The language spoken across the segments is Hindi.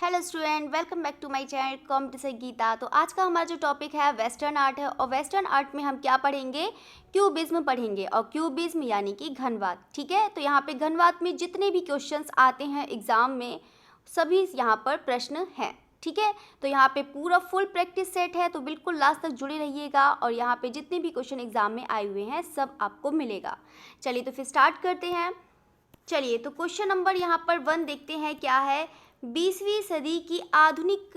Hello student, welcome back to my channel competition Geeta. तो आज का हमारा जो टॉपिक है वेस्टर्न आर्ट है और वेस्टर्न आर्ट में हम क्या पढ़ेंगे, क्यूबिज्म पढ़ेंगे। और क्यूबिज्म यानी कि घनवाद। ठीक है, तो यहाँ पे घनवाद में जितने भी क्वेश्चंस आते हैं एग्जाम में सभी यहाँ पर प्रश्न हैं। ठीक है, तो यहाँ पे पूरा फुल प्रैक्टिस सेट है, तो बिल्कुल लास्ट तक जुड़े रहिएगा और यहाँ पे जितने भी क्वेश्चन एग्जाम में आए हुए हैं सब आपको मिलेगा। चलिए तो फिर स्टार्ट करते हैं। चलिए तो क्वेश्चन नंबर यहाँ पर 1 देखते हैं क्या है। 20वीं सदी की आधुनिक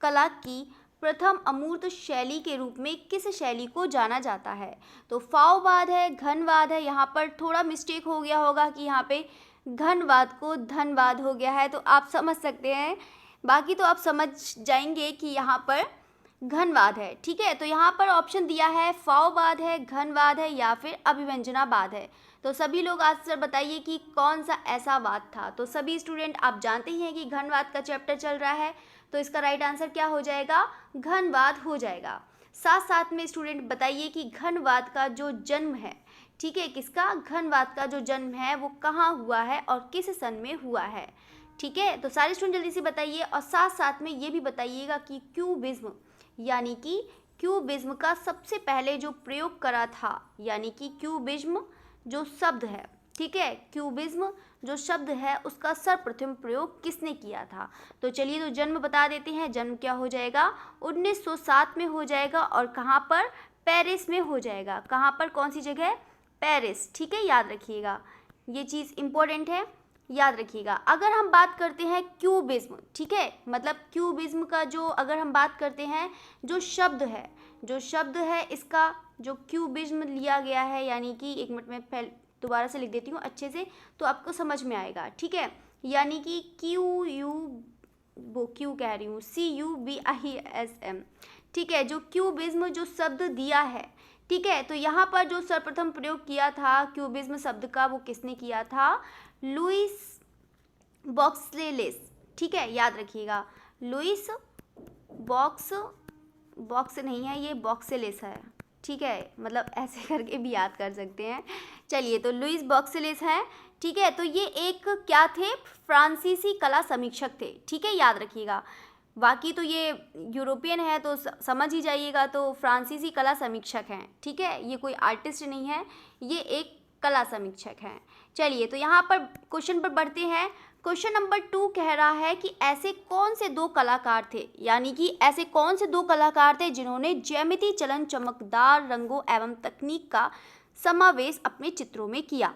कला की प्रथम अमूर्त शैली के रूप में किस शैली को जाना जाता है। तो फाववाद है, घनवाद है। यहाँ पर थोड़ा मिस्टेक हो गया होगा कि यहाँ पे घनवाद को धनवाद हो गया है, तो आप समझ सकते हैं। बाकी तो आप समझ जाएंगे कि यहाँ पर घनवाद है। ठीक है, तो यहाँ पर ऑप्शन दिया है फाववाद है, घनवाद है या फिर अभिव्यंजनावाद है। तो सभी लोग आंसर बताइए कि कौन सा ऐसा वाद था। तो सभी स्टूडेंट आप जानते ही हैं कि घनवाद का चैप्टर चल रहा है, तो इसका राइट आंसर क्या हो जाएगा, घनवाद हो जाएगा। साथ साथ में स्टूडेंट बताइए कि घनवाद का जो जन्म है, ठीक है, किसका, घनवाद का जो जन्म है वो कहाँ हुआ है और किस सन में हुआ है। ठीक है, तो सारे स्टूडेंट जल्दी से बताइए और साथ साथ में ये भी बताइएगा कि क्यूबिज्म यानी कि क्यूबिज्म का सबसे पहले जो प्रयोग करा था, यानी कि क्यूबिज्म जो शब्द है, ठीक है, क्यूबिज्म जो शब्द है उसका सर्वप्रथम प्रयोग किसने किया था। तो चलिए तो जन्म बता देते हैं। जन्म क्या हो जाएगा, 1907 में हो जाएगा और कहाँ पर, पेरिस में हो जाएगा। कहाँ पर, कौन सी जगह, पेरिस। ठीक है, याद रखिएगा, ये चीज़ इम्पोर्टेंट है, याद रखिएगा। अगर हम बात करते हैं क्यूबिज्म, ठीक है, मतलब क्यूबिज्म का जो अगर हम बात करते हैं जो शब्द है, जो शब्द है इसका जो क्यूबिज्म लिया गया है, यानी कि एक मिनट में पहले दोबारा से लिख देती हूँ अच्छे से तो आपको समझ में आएगा। ठीक है, यानी कि क्यू कह रही हूँ, CUBISM। ठीक है, जो क्यूबिज्म जो शब्द दिया है, ठीक है, तो यहाँ पर जो सर्वप्रथम प्रयोग किया था क्यूबिज्म शब्द का वो किसने किया था, लुइस बॉक्सलेस। ठीक है, याद रखिएगा, लुइस बॉक्स नहीं है, ये बॉक्सलेस है। ठीक है, मतलब ऐसे करके भी याद कर सकते हैं। चलिए तो लुइस बॉक्सलेस है। ठीक है, तो ये एक क्या थे, फ्रांसीसी कला समीक्षक थे। ठीक है, याद रखिएगा, बाकी तो ये यूरोपियन है तो समझ ही जाइएगा, तो फ्रांसीसी कला समीक्षक हैं। ठीक है, ये कोई आर्टिस्ट नहीं है, ये एक कला समीक्षक हैं। चलिए तो यहाँ पर क्वेश्चन पर बढ़ते हैं। क्वेश्चन नंबर 2 कह रहा है कि ऐसे कौन से दो कलाकार थे, यानी कि ऐसे कौन से दो कलाकार थे जिन्होंने ज्यामिति चलन चमकदार रंगों एवं तकनीक का समावेश अपने चित्रों में किया।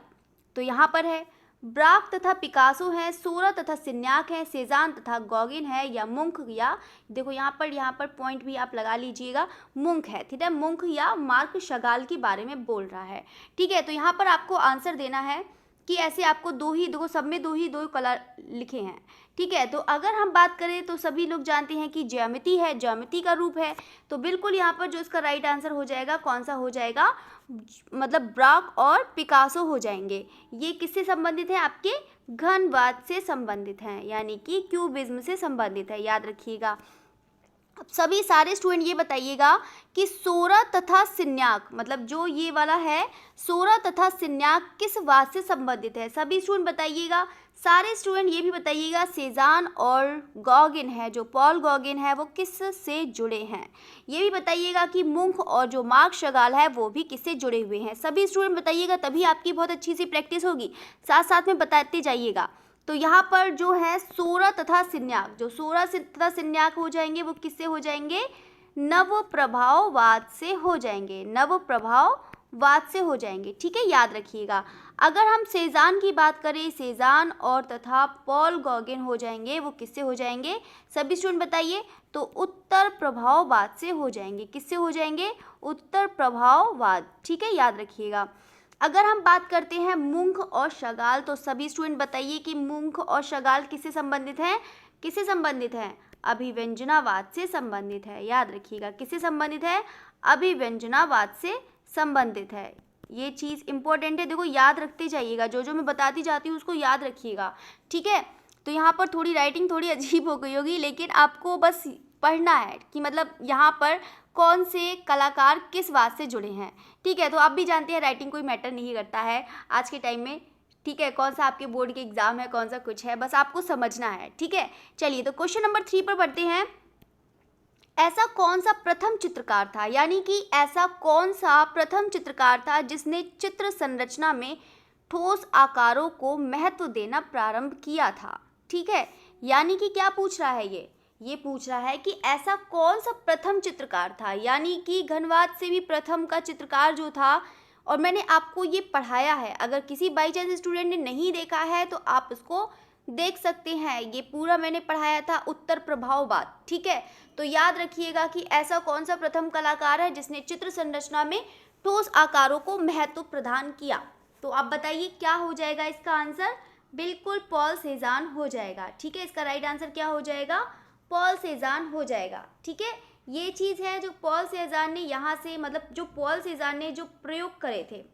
तो यहाँ पर है ब्राक तथा पिकासो है, सोरा तथा सिन्याक है, सेजान तथा गॉगिन है या मुंख, या देखो यहाँ पर पॉइंट भी आप लगा लीजिएगा, मुंख है। ठीक है, मुंख या मार्क शगाल के बारे में बोल रहा है। ठीक है, तो यहाँ पर आपको आंसर देना है कि ऐसे आपको देखो सब में दो कला लिखे हैं। ठीक है, तो अगर हम बात करें तो सभी लोग जानते हैं कि ज्यामिति है, ज्यामिति का रूप है, तो बिल्कुल यहाँ पर जो इसका राइट आंसर हो जाएगा कौन सा हो जाएगा, मतलब ब्राक और पिकासो हो जाएंगे। ये किससे संबंधित है, आपके घनवाद से संबंधित हैं, यानी कि क्यूबिज्म से संबंधित है, याद रखिएगा। अब सभी सारे स्टूडेंट ये बताइएगा कि सोरा तथा सिन्याक, मतलब जो ये वाला है सोरा तथा सिन्याक किस वाद से संबंधित है। सभी स्टूडेंट बताइएगा, सारे स्टूडेंट ये भी बताइएगा सेजान और गॉगिन है, जो पॉल गॉगिन है वो किस से जुड़े हैं। ये भी बताइएगा कि मुंख और जो मार्क शगाल है वो भी किससे जुड़े हुए हैं। सभी स्टूडेंट बताइएगा, तभी आपकी बहुत अच्छी सी प्रैक्टिस होगी, साथ साथ में बताते जाइएगा। तो यहाँ पर जो है सोरा तथा सिन्याक, जो सोरा तथा सिन्याक हो जाएंगे वो किससे हो जाएंगे, नव प्रभाववाद से हो जाएंगे, नव प्रभाववाद से हो जाएंगे। ठीक है, याद रखिएगा। अगर हम सेजान की बात करें, सेजान और तथा पॉल गॉगिन हो जाएंगे, वो किससे हो जाएंगे, सभी स्टूडेंट बताइए, तो उत्तर प्रभाववाद से हो जाएंगे। किससे हो जाएंगे, उत्तर प्रभाववाद। ठीक है, याद रखिएगा। अगर हम बात करते हैं मुंख और शगाल, तो सभी स्टूडेंट बताइए कि मुंख और शगाल किससे संबंधित हैं, किससे संबंधित हैं, अभिव्यंजनावाद से संबंधित है। याद रखिएगा, किससे संबंधित है, अभिव्यंजनावाद से संबंधित है। ये चीज़ इंपॉर्टेंट है, देखो याद रखते जाइएगा, जो मैं बताती जाती हूँ उसको याद रखिएगा। ठीक है, तो यहाँ पर थोड़ी राइटिंग थोड़ी अजीब हो गई होगी, लेकिन आपको बस पढ़ना है कि मतलब यहाँ पर कौन से कलाकार किस बात से जुड़े हैं। ठीक है, तो आप भी जानते हैं राइटिंग कोई मैटर नहीं करता है आज के टाइम में। ठीक है, कौन सा आपके बोर्ड के एग्जाम है, कौन सा कुछ है, बस आपको समझना है। ठीक है, चलिए तो क्वेश्चन नंबर 3 पर बढ़ते हैं। ऐसा कौन सा प्रथम चित्रकार था, यानी कि ऐसा कौन सा प्रथम चित्रकार था जिसने चित्र संरचना में ठोस आकारों को महत्व देना प्रारंभ किया था। ठीक है, यानी कि क्या पूछ रहा है ये पूछ रहा है कि ऐसा कौन सा प्रथम चित्रकार था, यानी कि घनवाद से भी प्रथम का चित्रकार जो था, और मैंने आपको ये पढ़ाया है। अगर किसी बाई चांस स्टूडेंट ने नहीं देखा है तो आप उसको देख सकते हैं, ये पूरा मैंने पढ़ाया था उत्तर प्रभाववाद। ठीक है, तो याद रखिएगा कि ऐसा कौन सा प्रथम कलाकार है जिसने चित्र संरचना में ठोस आकारों को महत्व प्रदान किया। तो आप बताइए क्या हो जाएगा इसका आंसर? बिल्कुल पॉल सेजान हो जाएगा। ठीक है, इसका राइट आंसर क्या हो जाएगा? पॉल सेजान हो जाएगा। ठीक है, ये चीज़ है जो पॉल सेजान ने यहाँ से, मतलब जो पॉल सेजान ने जो प्रयोग करे थे,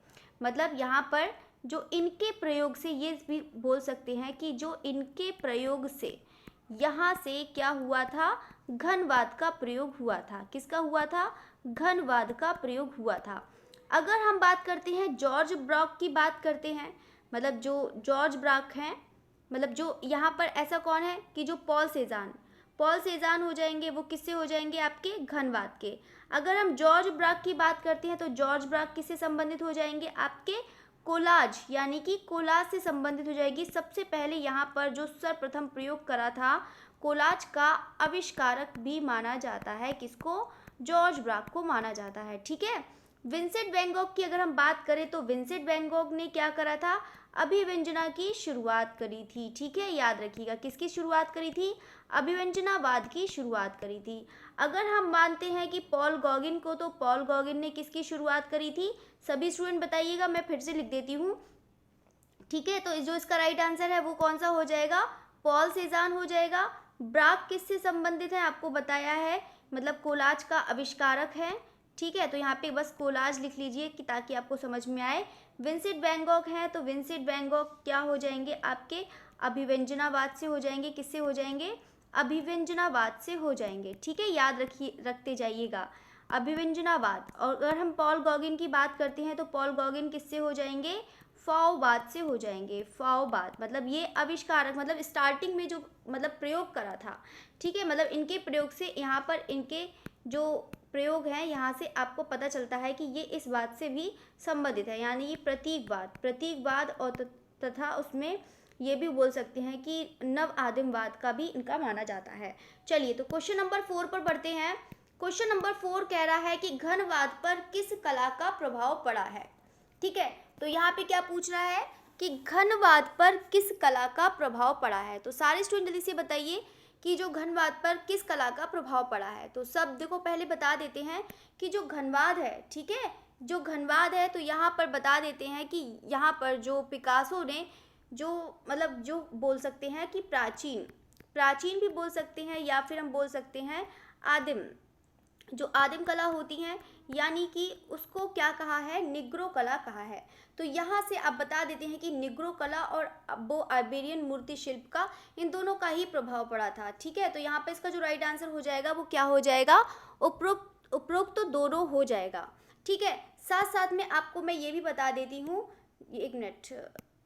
मतलब यहाँ पर जो इनके प्रयोग से, ये भी बोल सकते हैं कि जो इनके प्रयोग से यहाँ से क्या हुआ था? घनवाद का प्रयोग हुआ था। किसका हुआ था? घनवाद का प्रयोग हुआ था। अगर हम बात करते हैं जॉर्ज ब्राक की, बात करते हैं, मतलब जो जॉर्ज ब्राक हैं, मतलब जो यहाँ पर ऐसा कौन है कि जो पॉल सेजान हो जाएंगे, वो किससे हो जाएंगे? आपके घनवाद के। अगर हम जॉर्ज ब्राक की बात करते हैं तो जॉर्ज ब्राक किससे संबंधित हो जाएंगे? आपके कोलाज, यानी कि कोलाज से संबंधित हो जाएगी। सबसे पहले यहाँ पर जो सर्वप्रथम प्रयोग करा था, कोलाज का आविष्कारक भी माना जाता है। किसको? जॉर्ज ब्राक को माना जाता है। ठीक है, विंसेंट वैन गॉग की अगर हम बात करें तो विंसेंट वैन गॉग ने क्या करा था? अभिव्यंजना की शुरुआत करी थी। ठीक है, याद रखिएगा किसकी शुरुआत करी थी? अभिव्यंजनावाद की शुरुआत करी थी। अगर हम मानते हैं कि पॉल गॉगिन को, तो पॉल गॉगिन ने किसकी शुरुआत करी थी? सभी स्टूडेंट बताइएगा, मैं फिर से लिख देती हूँ। ठीक है, तो जो इसका राइट आंसर है वो कौन सा हो जाएगा? पॉल सेजान हो जाएगा। ब्राक किससे संबंधित है? आपको बताया है, मतलब कोलाज का आविष्कारक है। ठीक है, तो यहाँ पे बस कोलाज लिख लीजिए कि ताकि आपको समझ में आए। विंसेंट वैन गॉग हैं, तो विंसेंट वैन गॉग क्या हो जाएंगे? आपके अभिव्यंजनावाद से हो जाएंगे। किससे हो जाएंगे? अभिव्यंजनावाद से हो जाएंगे। ठीक है, याद रखते जाइएगा अभिव्यंजनावाद। और अगर हम पॉल गॉगिन की बात करते हैं तो पॉल गॉगिन किससे हो जाएंगे? फाओवाद से हो जाएंगे। फाओवाद मतलब ये आविष्कारक, मतलब स्टार्टिंग में जो मतलब प्रयोग करा था। ठीक है, मतलब इनके प्रयोग से, यहाँ पर इनके जो प्रयोग हैं, यहाँ से आपको पता चलता है कि ये इस बात से भी संबंधित है, यानी ये प्रतीकवाद और तथा उसमें ये भी बोल सकते हैं कि नव आदिमवाद का भी इनका माना जाता है। चलिए तो क्वेश्चन नंबर 4 पर बढ़ते हैं। क्वेश्चन नंबर 4 कह रहा है कि घनवाद पर किस कला का प्रभाव पड़ा है। ठीक है, तो यहाँ पे क्या पूछ रहा है कि घनवाद पर किस कला का प्रभाव पड़ा है। तो सारे स्टूडेंट जल्दी से बताइए कि जो घनवाद पर किस कला का प्रभाव पड़ा है। तो सब देखो पहले बता देते हैं कि जो घनवाद है, ठीक है, जो घनवाद है तो यहाँ पर बता देते हैं कि यहाँ पर जो पिकासो ने जो मतलब जो बोल सकते हैं कि प्राचीन भी बोल सकते हैं, या फिर हम बोल सकते हैं आदिम, जो आदिम कला होती हैं, यानी कि उसको क्या कहा है? निग्रो कला कहा है। तो यहाँ से आप बता देते हैं कि निग्रो कला और वो आइबेरियन मूर्ति शिल्प का, इन दोनों का ही प्रभाव पड़ा था। ठीक है, तो यहाँ पे इसका जो राइट आंसर हो जाएगा वो क्या हो जाएगा? उपरोक्त तो दोनों हो जाएगा। ठीक है, साथ साथ में आपको मैं ये भी बता देती हूँ, एक मिनट,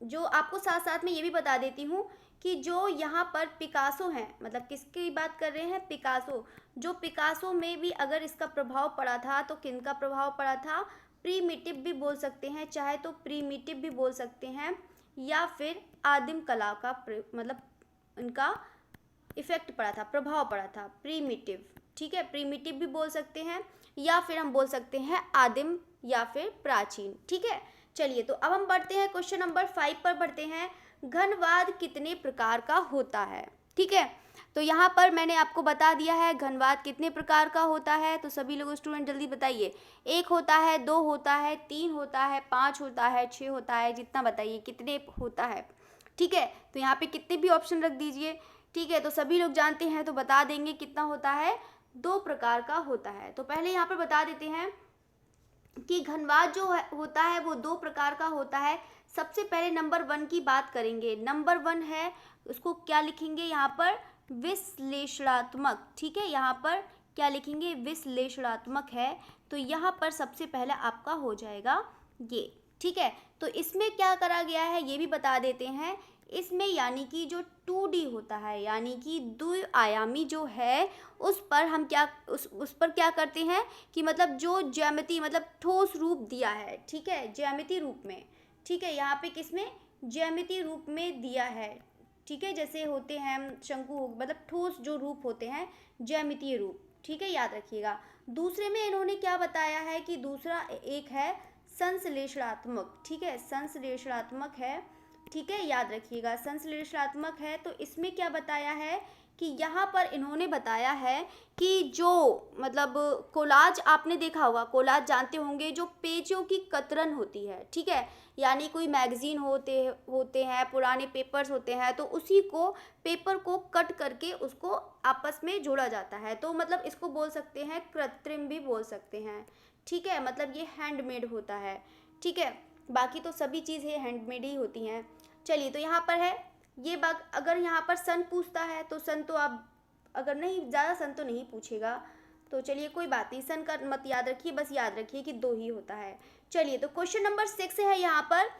जो आपको साथ साथ में ये भी बता देती हूँ कि जो यहाँ पर पिकासो हैं, मतलब किसकी बात कर रहे हैं? पिकासो। जो पिकासो में भी अगर इसका प्रभाव पड़ा था तो किनका प्रभाव पड़ा था? प्रीमिटिव भी बोल सकते हैं, चाहे तो प्रीमिटिव भी बोल सकते हैं, या फिर आदिम कला का मतलब इनका इफेक्ट पड़ा था, प्रभाव पड़ा था, प्रीमिटिव। ठीक है, प्रीमिटिव भी बोल सकते हैं, या फिर हम बोल सकते हैं आदिम या फिर प्राचीन। ठीक है, चलिए तो अब हम बढ़ते हैं क्वेश्चन नंबर 5 पर बढ़ते हैं। घनवाद कितने प्रकार का होता है? ठीक है, तो यहाँ पर मैंने आपको बता दिया है घनवाद कितने प्रकार का होता है। तो सभी लोग स्टूडेंट जल्दी बताइए, 1 होता है, 2 होता है, 3 होता है, 5 होता है, 6 होता है, जितना बताइए कितने होता है। ठीक है, तो यहाँ पे कितने भी ऑप्शन रख दीजिए। ठीक है, तो सभी लोग जानते हैं तो बता देंगे कितना होता है? 2 प्रकार का होता है। तो पहले यहाँ पर बता देते हैं कि घनवाद जो होता है वो 2 प्रकार का होता है। सबसे पहले नंबर 1 की बात करेंगे। नंबर 1 है, उसको क्या लिखेंगे यहाँ पर? विश्लेषणात्मक। ठीक है, यहाँ पर क्या लिखेंगे? विश्लेषणात्मक है। तो यहाँ पर सबसे पहले आपका हो जाएगा ये, ठीक है। तो इसमें क्या करा गया है ये भी बता देते हैं। इसमें यानी कि जो 2D होता है, यानी कि द्विआयामी जो है, उस पर हम क्या उस पर क्या करते हैं कि मतलब जो ज्यामिति मतलब ठोस रूप दिया है, ठीक है, ज्यामिति रूप में, ठीक है, यहाँ पे किसमें ज्यामिति रूप में दिया है, ठीक है, जैसे होते हैं शंकु मतलब ठोस जो रूप होते हैं ज्यामितीय रूप, ठीक है, याद रखिएगा। दूसरे में इन्होंने क्या बताया है कि दूसरा एक है संश्लेषणात्मक, ठीक है, संश्लेषणात्मक है, ठीक है, याद रखिएगा, संश्लेषणात्मक है। तो इसमें क्या बताया है कि यहाँ पर इन्होंने बताया है कि जो मतलब कोलाज आपने देखा होगा, कोलाज जानते होंगे, जो पेजों की कतरन होती है, ठीक है, यानी कोई मैगजीन होते हैं, पुराने पेपर्स होते हैं, तो उसी को पेपर को कट करके उसको आपस में जोड़ा जाता है। तो मतलब इसको बोल सकते हैं कृत्रिम भी बोल सकते हैं, ठीक है, मतलब ये हैंडमेड होता है, ठीक है, बाकी तो सभी चीज़ें हैंडमेड ही होती हैं। चलिए, तो यहाँ पर है ये बात, अगर यहाँ पर सन पूछता है तो सन तो आप अगर नहीं, ज़्यादा सन तो नहीं पूछेगा, तो चलिए कोई बात नहीं, सन का मत याद रखिए, बस याद रखिए कि 2 ही होता है। चलिए, तो क्वेश्चन नंबर 6 है यहाँ पर,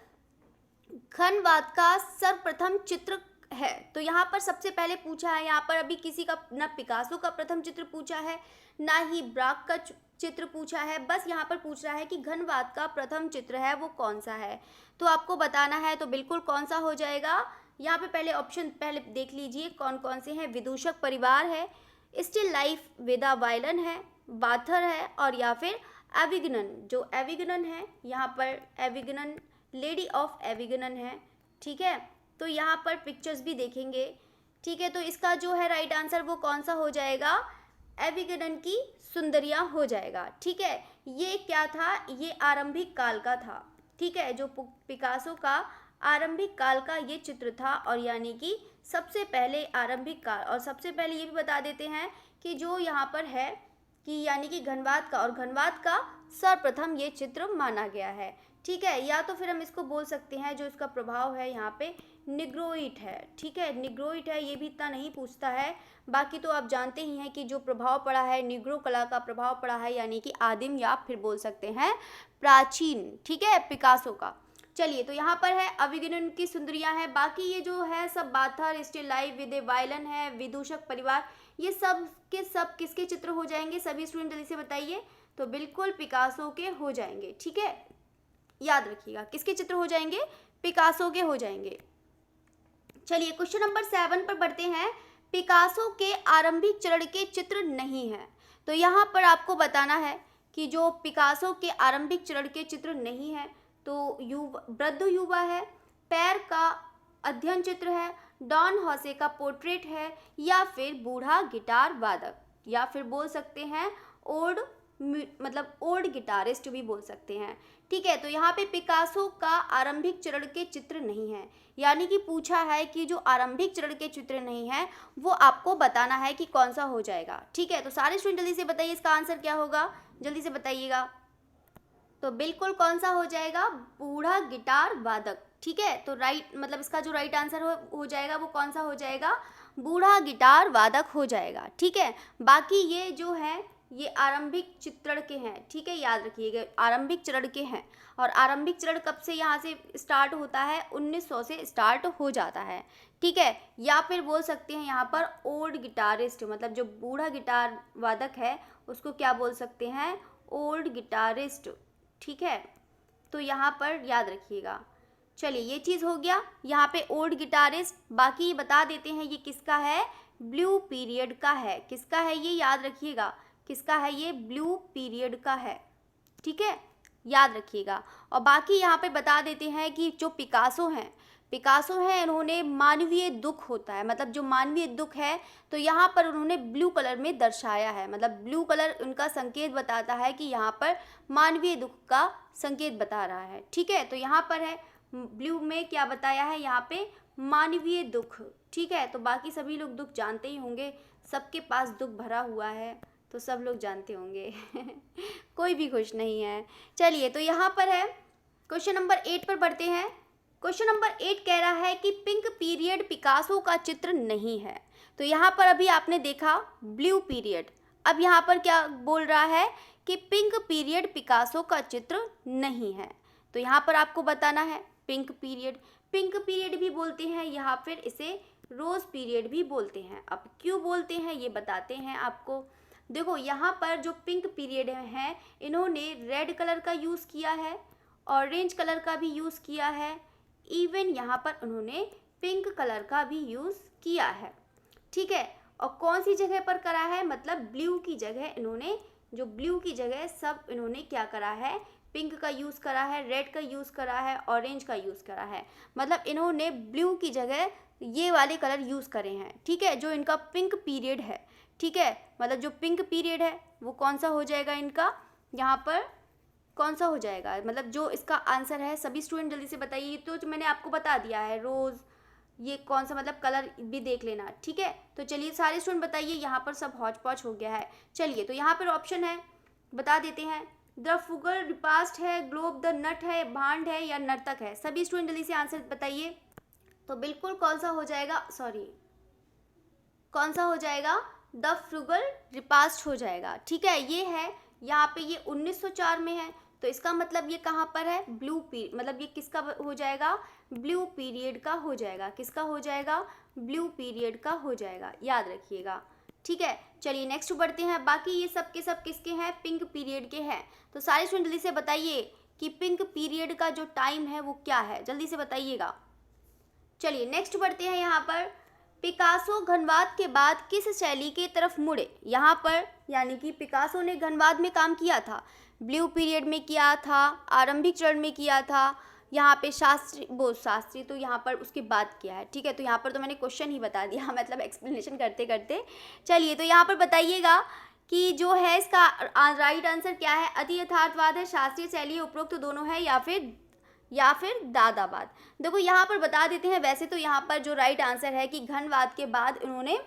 घनवाद का सर्वप्रथम चित्र है। तो यहाँ पर सबसे पहले पूछा है, यहाँ पर अभी किसी का ना पिकासो का प्रथम चित्र पूछा है, ना ही ब्राक का चित्र पूछा है, बस यहाँ पर पूछ रहा है कि घनवाद का प्रथम चित्र है वो कौन सा है। तो आपको बताना है, तो बिल्कुल कौन सा हो जाएगा। यहाँ पे पहले ऑप्शन पहले देख लीजिए कौन कौन से हैं। विदूषक परिवार है, still life with a violin है, बाथर है, और या फिर एविग्नन, जो एविग्नन है यहाँ पर, एविग्नन लेडी ऑफ एविग्नन है, ठीक है। तो यहाँ पर पिक्चर्स भी देखेंगे, ठीक है। तो इसका जो है राइट आंसर वो कौन सा हो जाएगा, एविग्नन की सुंदरियाँ हो जाएगा, ठीक है। ये क्या था, ये आरंभिक काल का था, ठीक है, जो पिकासो का आरंभिक काल का ये चित्र था, और यानी कि सबसे पहले आरंभिक काल, और सबसे पहले ये भी बता देते हैं कि जो यहाँ पर है कि यानी कि घनवाद का, और घनवाद का सर्वप्रथम ये चित्र माना गया है, ठीक है। या तो फिर हम इसको बोल सकते हैं जो इसका प्रभाव है यहाँ पे निग्रोइट है, ठीक है, निग्रोइट है, ये भी इतना नहीं पूछता है। बाकी तो आप जानते ही हैं कि जो प्रभाव पड़ा है, निग्रो कला का प्रभाव पड़ा है, यानी कि आदिम या फिर बोल सकते हैं प्राचीन, ठीक है, पिकासो का। चलिए, तो यहाँ पर है अविग्नन की सुंदरियाँ हैं, बाकी ये जो है सब bather, still life with a violin है, विदूषक परिवार, ये सब के सब किसके चित्र हो जाएंगे, सभी स्टूडेंट जल्दी से बताइए। तो बिल्कुल पिकासो के हो जाएंगे, ठीक है, याद रखिएगा किसके चित्र हो जाएंगे, पिकासो के हो जाएंगे। चलिए, क्वेश्चन नंबर 7 पर बढ़ते हैं। पिकासो के आरंभिक चरण के चित्र नहीं है। तो यहाँ पर आपको बताना है कि जो पिकासो के आरंभिक चरण के चित्र नहीं है, तो वृद्ध युवा है, पैर का अध्ययन चित्र है, डॉन हॉसे का पोर्ट्रेट है, या फिर बूढ़ा गिटार वादक, या फिर बोल सकते हैं ओल्ड मतलब ओल्ड गिटारिस्ट भी बोल सकते हैं, ठीक है। तो यहाँ पे पिकासो का आरंभिक चरण के चित्र नहीं है, यानी कि पूछा है कि जो आरंभिक चरण के चित्र नहीं है वो आपको बताना है कि कौन सा हो जाएगा, ठीक है। तो सारे स्टूडेंट जल्दी से बताइए इसका आंसर क्या होगा, जल्दी से बताइएगा। तो बिल्कुल कौन सा हो जाएगा, बूढ़ा गिटार वादक, ठीक है। तो राइट मतलब इसका जो राइट आंसर हो जाएगा वो कौन सा हो जाएगा, बूढ़ा गिटार वादक हो जाएगा, ठीक है। बाकी ये जो है ये आरंभिक चित्रण के हैं, ठीक है, याद रखिएगा आरंभिक चरण के हैं। और आरंभिक चरण कब से यहाँ से स्टार्ट होता है, 1900 से स्टार्ट हो जाता है, ठीक है। या फिर बोल सकते हैं यहाँ पर ओल्ड गिटारिस्ट, मतलब जो बूढ़ा गिटार वादक है उसको क्या बोल सकते हैं, ओल्ड गिटारिस्ट, ठीक है। तो यहाँ पर याद रखिएगा। चलिए, ये चीज़ हो गया यहाँ पे ओल्ड गिटारिस्ट। बाकी बता देते हैं ये किसका है, ब्लू पीरियड का है, किसका है ये याद रखिएगा, किसका है ये, ब्लू पीरियड का है, ठीक है, याद रखिएगा। और बाकी यहाँ पे बता देते हैं कि जो पिकासो हैं, इन्होंने मानवीय दुख होता है, मतलब जो मानवीय दुख है तो यहाँ पर उन्होंने ब्लू कलर में दर्शाया है, मतलब ब्लू कलर उनका संकेत बताता है कि यहाँ पर मानवीय दुख का संकेत बता रहा है, ठीक है। तो यहाँ पर है ब्लू में क्या बताया है, यहाँ पे मानवीय दुख, ठीक है। तो बाकी सभी लोग दुख जानते ही होंगे, सबके पास दुख भरा हुआ है, तो सब लोग जानते होंगे कोई भी खुश नहीं है। चलिए, तो यहाँ पर है क्वेश्चन नंबर 8 पर बढ़ते हैं। क्वेश्चन नंबर 8 कह रहा है कि पिंक पीरियड पिकासो का चित्र नहीं है। तो यहाँ पर अभी आपने देखा ब्लू पीरियड, अब यहाँ पर क्या बोल रहा है कि पिंक पीरियड पिकासो का चित्र नहीं है। तो यहाँ पर आपको बताना है पिंक पीरियड भी बोलते हैं या फिर इसे रोज़ पीरियड भी बोलते हैं। अब क्यों बोलते हैं ये बताते हैं आपको। देखो यहाँ पर जो पिंक पीरियड है इन्होंने रेड कलर का यूज़ किया है, ऑरेंज कलर का भी यूज़ किया है, इवन यहाँ पर उन्होंने पिंक कलर का भी यूज़ किया है, ठीक है। और कौन सी जगह पर करा है, मतलब ब्लू की जगह इन्होंने, जो ब्लू की जगह सब इन्होंने क्या करा है, पिंक का यूज़ करा है, रेड का यूज़ करा है, ऑरेंज का यूज़ करा है। मतलब इन्होंने ब्लू की जगह ये वाले कलर यूज़ करे हैं, ठीक है, जो इनका पिंक पीरियड है, ठीक है। मतलब जो पिंक पीरियड है वो कौन सा हो जाएगा इनका, यहाँ पर कौन सा हो जाएगा, मतलब जो इसका आंसर है। सभी स्टूडेंट जल्दी से बताइए। तो जो मैंने आपको बता दिया है रोज़, ये कौन सा, मतलब कलर भी देख लेना, ठीक है। तो चलिए सारे स्टूडेंट बताइए, यहाँ पर सब हौच पौच हो गया है। चलिए तो यहाँ पर ऑप्शन है, बता देते हैं। द फुगल रिपास्ट है, ग्लोब द नट है, भांड है या नर्तक है। सभी स्टूडेंट जल्दी से आंसर बताइए। तो बिल्कुल कौन सा हो जाएगा, कौन सा हो जाएगा, द फ्रुगल रिपास्ट हो जाएगा, ठीक है। ये है यहाँ पे, ये 1904 में है, तो इसका मतलब ये कहाँ पर है, ब्लू पीरियड, मतलब ये किसका हो जाएगा, ब्लू पीरियड का हो जाएगा। किसका हो जाएगा, ब्लू पीरियड का हो जाएगा, याद रखिएगा, ठीक है। चलिए नेक्स्ट बढ़ते हैं। बाकी ये सब के सब किसके हैं, पिंक पीरियड के हैं। तो सारे स्टूडेंट जल्दी से बताइए कि पिंक पीरियड का जो टाइम है वो क्या है, जल्दी से बताइएगा। चलिए नेक्स्ट बढ़ते हैं। यहाँ पर पिकासो घनवाद के बाद किस शैली की तरफ मुड़े। यहाँ पर यानी कि पिकासो ने घनवाद में काम किया था, ब्लू पीरियड में किया था, आरंभिक चरण में किया था, यहाँ पे शास्त्री तो यहाँ पर उसके बाद किया है, ठीक है। तो यहाँ पर तो मैंने क्वेश्चन ही बता दिया, मतलब एक्सप्लेनेशन करते करते। चलिए तो यहाँ पर बताइएगा कि जो है इसका राइट आंसर क्या है। अति यथार्थवाद है, शास्त्रीय शैली, उपरोक्त दोनों है या फिर दादावाद। देखो यहाँ पर बता देते हैं, वैसे तो यहाँ पर जो राइट आंसर है कि घनवाद के बाद इन्होंने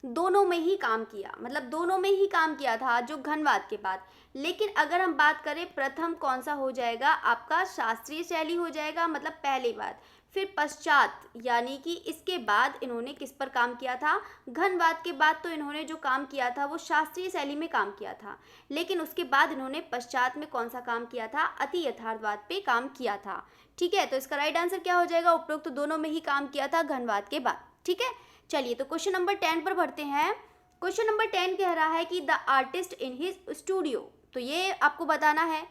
दोनों में ही काम किया, मतलब दोनों में ही काम किया था जो घनवाद के बाद। लेकिन अगर हम बात करें प्रथम कौन सा हो जाएगा आपका, शास्त्रीय शैली हो जाएगा, मतलब पहली बात। फिर पश्चात यानी कि इसके बाद इन्होंने किस पर काम किया था, घनवाद के बाद तो इन्होंने जो काम किया था वो शास्त्रीय शैली में काम किया था, लेकिन उसके बाद इन्होंने पश्चात में कौन सा काम किया था, अति यथार्थवाद पे काम किया था, ठीक है। तो इसका राइट आंसर क्या हो जाएगा, उपरोक्त दोनों में ही काम किया था घनवाद के बाद, ठीक है। चलिए तो क्वेश्चन नंबर 10 पर बढ़ते हैं। क्वेश्चन नंबर 10 कह रहा है कि the artist in his studio, तो ये आपको बताना है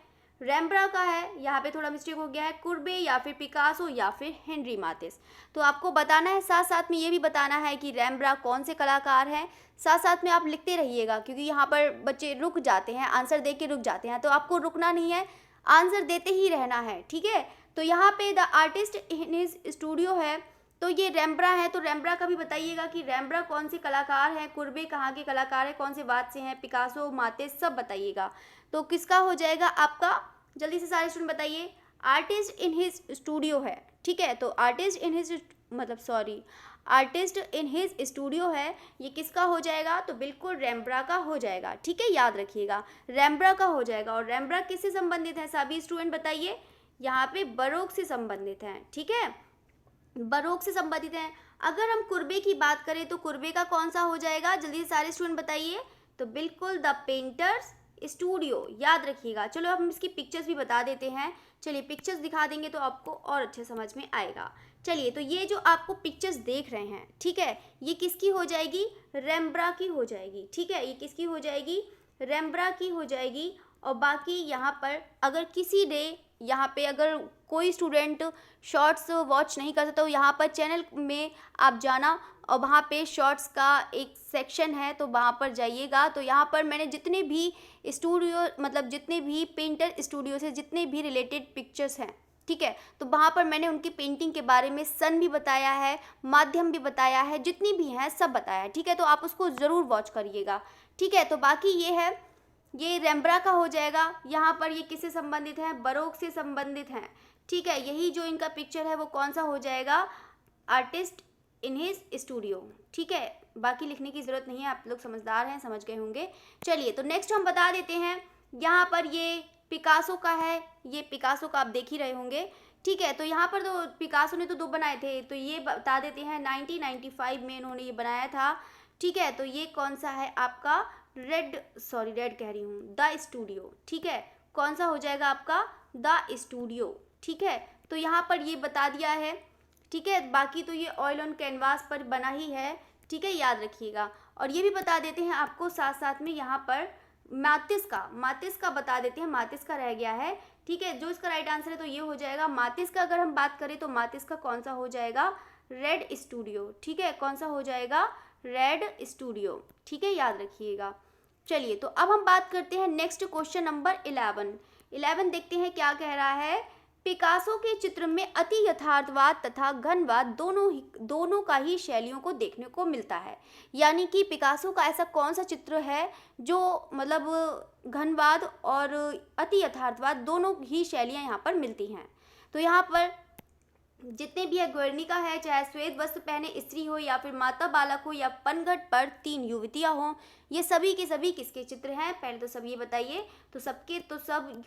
रेम्ब्रा का है, यहाँ पे थोड़ा मिस्टेक हो गया है, कुर्बे या फिर पिकासो या फिर हेनरी मातिस। तो आपको बताना है, साथ साथ में ये भी बताना है कि रेम्ब्रा कौन से कलाकार हैं। साथ साथ में आप लिखते रहिएगा, क्योंकि यहाँ पर बच्चे रुक जाते हैं, आंसर दे के रुक जाते हैं, तो आपको रुकना नहीं है, आंसर देते ही रहना है, ठीक है। तो यहाँ पे the artist in his studio है, तो ये रेम्ब्रा है, तो रेम्ब्रा का भी बताइएगा कि रेम्ब्रा कौन से कलाकार हैं, कुर्बे कहाँ के कलाकार हैं, कौन से वाद से हैं, पिकासो, मातिस, सब बताइएगा। तो किसका हो जाएगा आपका, जल्दी से सारे स्टूडेंट बताइए। आर्टिस्ट इन हिज स्टूडियो है, ठीक है। तो आर्टिस्ट इन हिज स्टूडियो है, ये किसका हो जाएगा, तो बिल्कुल रेम्ब्रा का हो जाएगा, ठीक है, याद रखिएगा, रेम्ब्रा का हो जाएगा। और रेम्ब्रा किससे संबंधित है, सभी स्टूडेंट बताइए। यहाँ पे बरोक से संबंधित हैं, ठीक है, बरोक से संबंधित हैं। अगर हम कुर्बे की बात करें तो कुर्बे का कौन सा हो जाएगा, जल्दी से सारे स्टूडेंट बताइए। तो बिल्कुल द पेंटर्स स्टूडियो, याद रखिएगा। चलो अब हम इसकी पिक्चर्स भी बता देते हैं। चलिए पिक्चर्स दिखा देंगे तो आपको और अच्छे समझ में आएगा। चलिए तो ये जो आपको पिक्चर्स देख रहे हैं, ठीक है, ये किसकी हो जाएगी, रेम्ब्रा की हो जाएगी, ठीक है, ये किसकी हो जाएगी, रेम्ब्रा की हो जाएगी। और बाकी यहाँ पर अगर किसी डे यहाँ पे अगर कोई स्टूडेंट शॉर्ट्स वॉच नहीं कर सकता तो यहाँ पर चैनल में आप जाना और वहाँ पे शॉर्ट्स का एक सेक्शन है, तो वहाँ पर जाइएगा। तो यहाँ पर मैंने जितने भी स्टूडियो, मतलब जितने भी पेंटर स्टूडियो से जितने भी रिलेटेड पिक्चर्स हैं, ठीक है, तो वहाँ पर मैंने उनकी पेंटिंग के बारे में सन भी बताया है, माध्यम भी बताया है, जितनी भी हैं सब बताया है, ठीक है। तो आप उसको ज़रूर वॉच करिएगा, ठीक है। तो बाकी ये है, ये रेम्ब्रा का हो जाएगा। यहाँ पर ये किससे संबंधित है, बरोक से संबंधित हैं, ठीक है। यही जो इनका पिक्चर है वो कौन सा हो जाएगा, आर्टिस्ट इन हिज स्टूडियो, ठीक है। बाकी लिखने की ज़रूरत नहीं है, आप लोग समझदार हैं, समझ गए होंगे। चलिए तो नेक्स्ट हम बता देते हैं। यहाँ पर ये पिकासो का है, ये पिकासो का आप देख ही रहे होंगे, ठीक है। तो यहाँ पर तो पिकासो ने तो 2 बनाए थे, तो ये बता देते हैं 1995 में इन्होंने ये बनाया था, ठीक है। तो ये कौन सा है आपका, रेड कह रही हूँ, द स्टूडियो, ठीक है। कौन सा हो जाएगा आपका, द स्टूडियो, ठीक है, तो यहाँ पर ये बता दिया है, ठीक है। बाकी तो ये ऑयल ऑन कैनवास पर बना ही है, ठीक है, याद रखिएगा। और ये भी बता देते हैं आपको साथ साथ में यहाँ पर मातिस का बता देते हैं, मातिस का रह गया है, ठीक है। जो इसका राइट आंसर है तो ये हो जाएगा मातिस का। अगर हम बात करें तो मातिस का कौन सा हो जाएगा, रेड स्टूडियो, ठीक है, कौन सा हो जाएगा, रेड स्टूडियो, ठीक है, याद रखिएगा। चलिए तो अब हम बात करते हैं नेक्स्ट क्वेश्चन नंबर 11 देखते हैं क्या कह रहा है। पिकासो के चित्र में अति यथार्थवाद तथा घनवाद दोनों का ही शैलियों को देखने को मिलता है। यानी कि पिकासो का ऐसा कौन सा चित्र है जो मतलब घनवाद और अति यथार्थवाद दोनों ही शैलियाँ यहाँ पर मिलती हैं। तो यहाँ पर जितने भी है, गुर्निका है, चाहे श्वेत वस्त्र पहने स्त्री हो या फिर माता बालक हो या पनघट पर 3 युवतियाँ हों, ये सभी के सभी किसके चित्र हैं, पहले तो सब ये बताइए। तो सब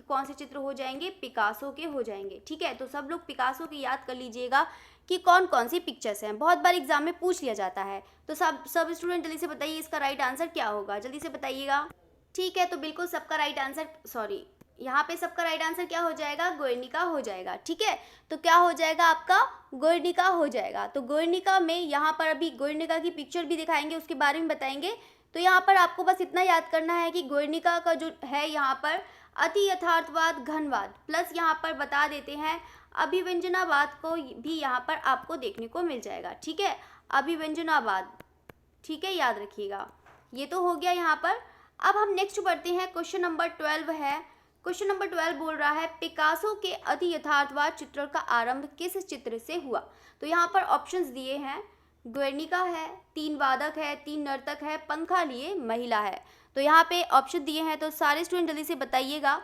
कौन से चित्र हो जाएंगे, पिकासो के हो जाएंगे, ठीक है। तो सब लोग पिकासो की याद कर लीजिएगा कि कौन कौन सी पिक्चर्स हैं, बहुत बार एग्जाम में पूछ लिया जाता है। तो सब स्टूडेंट जल्दी से बताइए इसका राइट आंसर क्या होगा, जल्दी से बताइएगा, ठीक है। तो बिल्कुल सबका राइट आंसर, यहाँ पे सबका राइट आंसर क्या हो जाएगा, गुर्निका हो जाएगा, ठीक है। तो क्या हो जाएगा आपका, गुर्निका हो जाएगा। तो गुर्निका में यहाँ पर अभी गुर्निका की पिक्चर भी दिखाएंगे, उसके बारे में बताएंगे। तो यहाँ पर आपको बस इतना याद करना है कि गुर्निका का जो है यहाँ पर अति यथार्थवाद घनवाद प्लस यहाँ पर बता देते हैं अभिव्यंजनावाद को भी यहाँ पर आपको देखने को मिल जाएगा, ठीक है, अभिव्यंजनावाद, ठीक है, याद रखिएगा। ये तो हो गया यहाँ पर। अब हम नेक्स्ट बढ़ते हैं, क्वेश्चन नंबर 12 है। क्वेश्चन नंबर 12 बोल रहा है पिकासो के अति यथार्थवाद चित्रण का आरंभ किस चित्र से हुआ। तो यहाँ पर ऑप्शंस दिए हैं, गुर्निका है, 3 वादक है, 3 नर्तक है, पंखा लिए महिला है। तो यहाँ पे ऑप्शन दिए हैं, तो सारे स्टूडेंट जल्दी से बताइएगा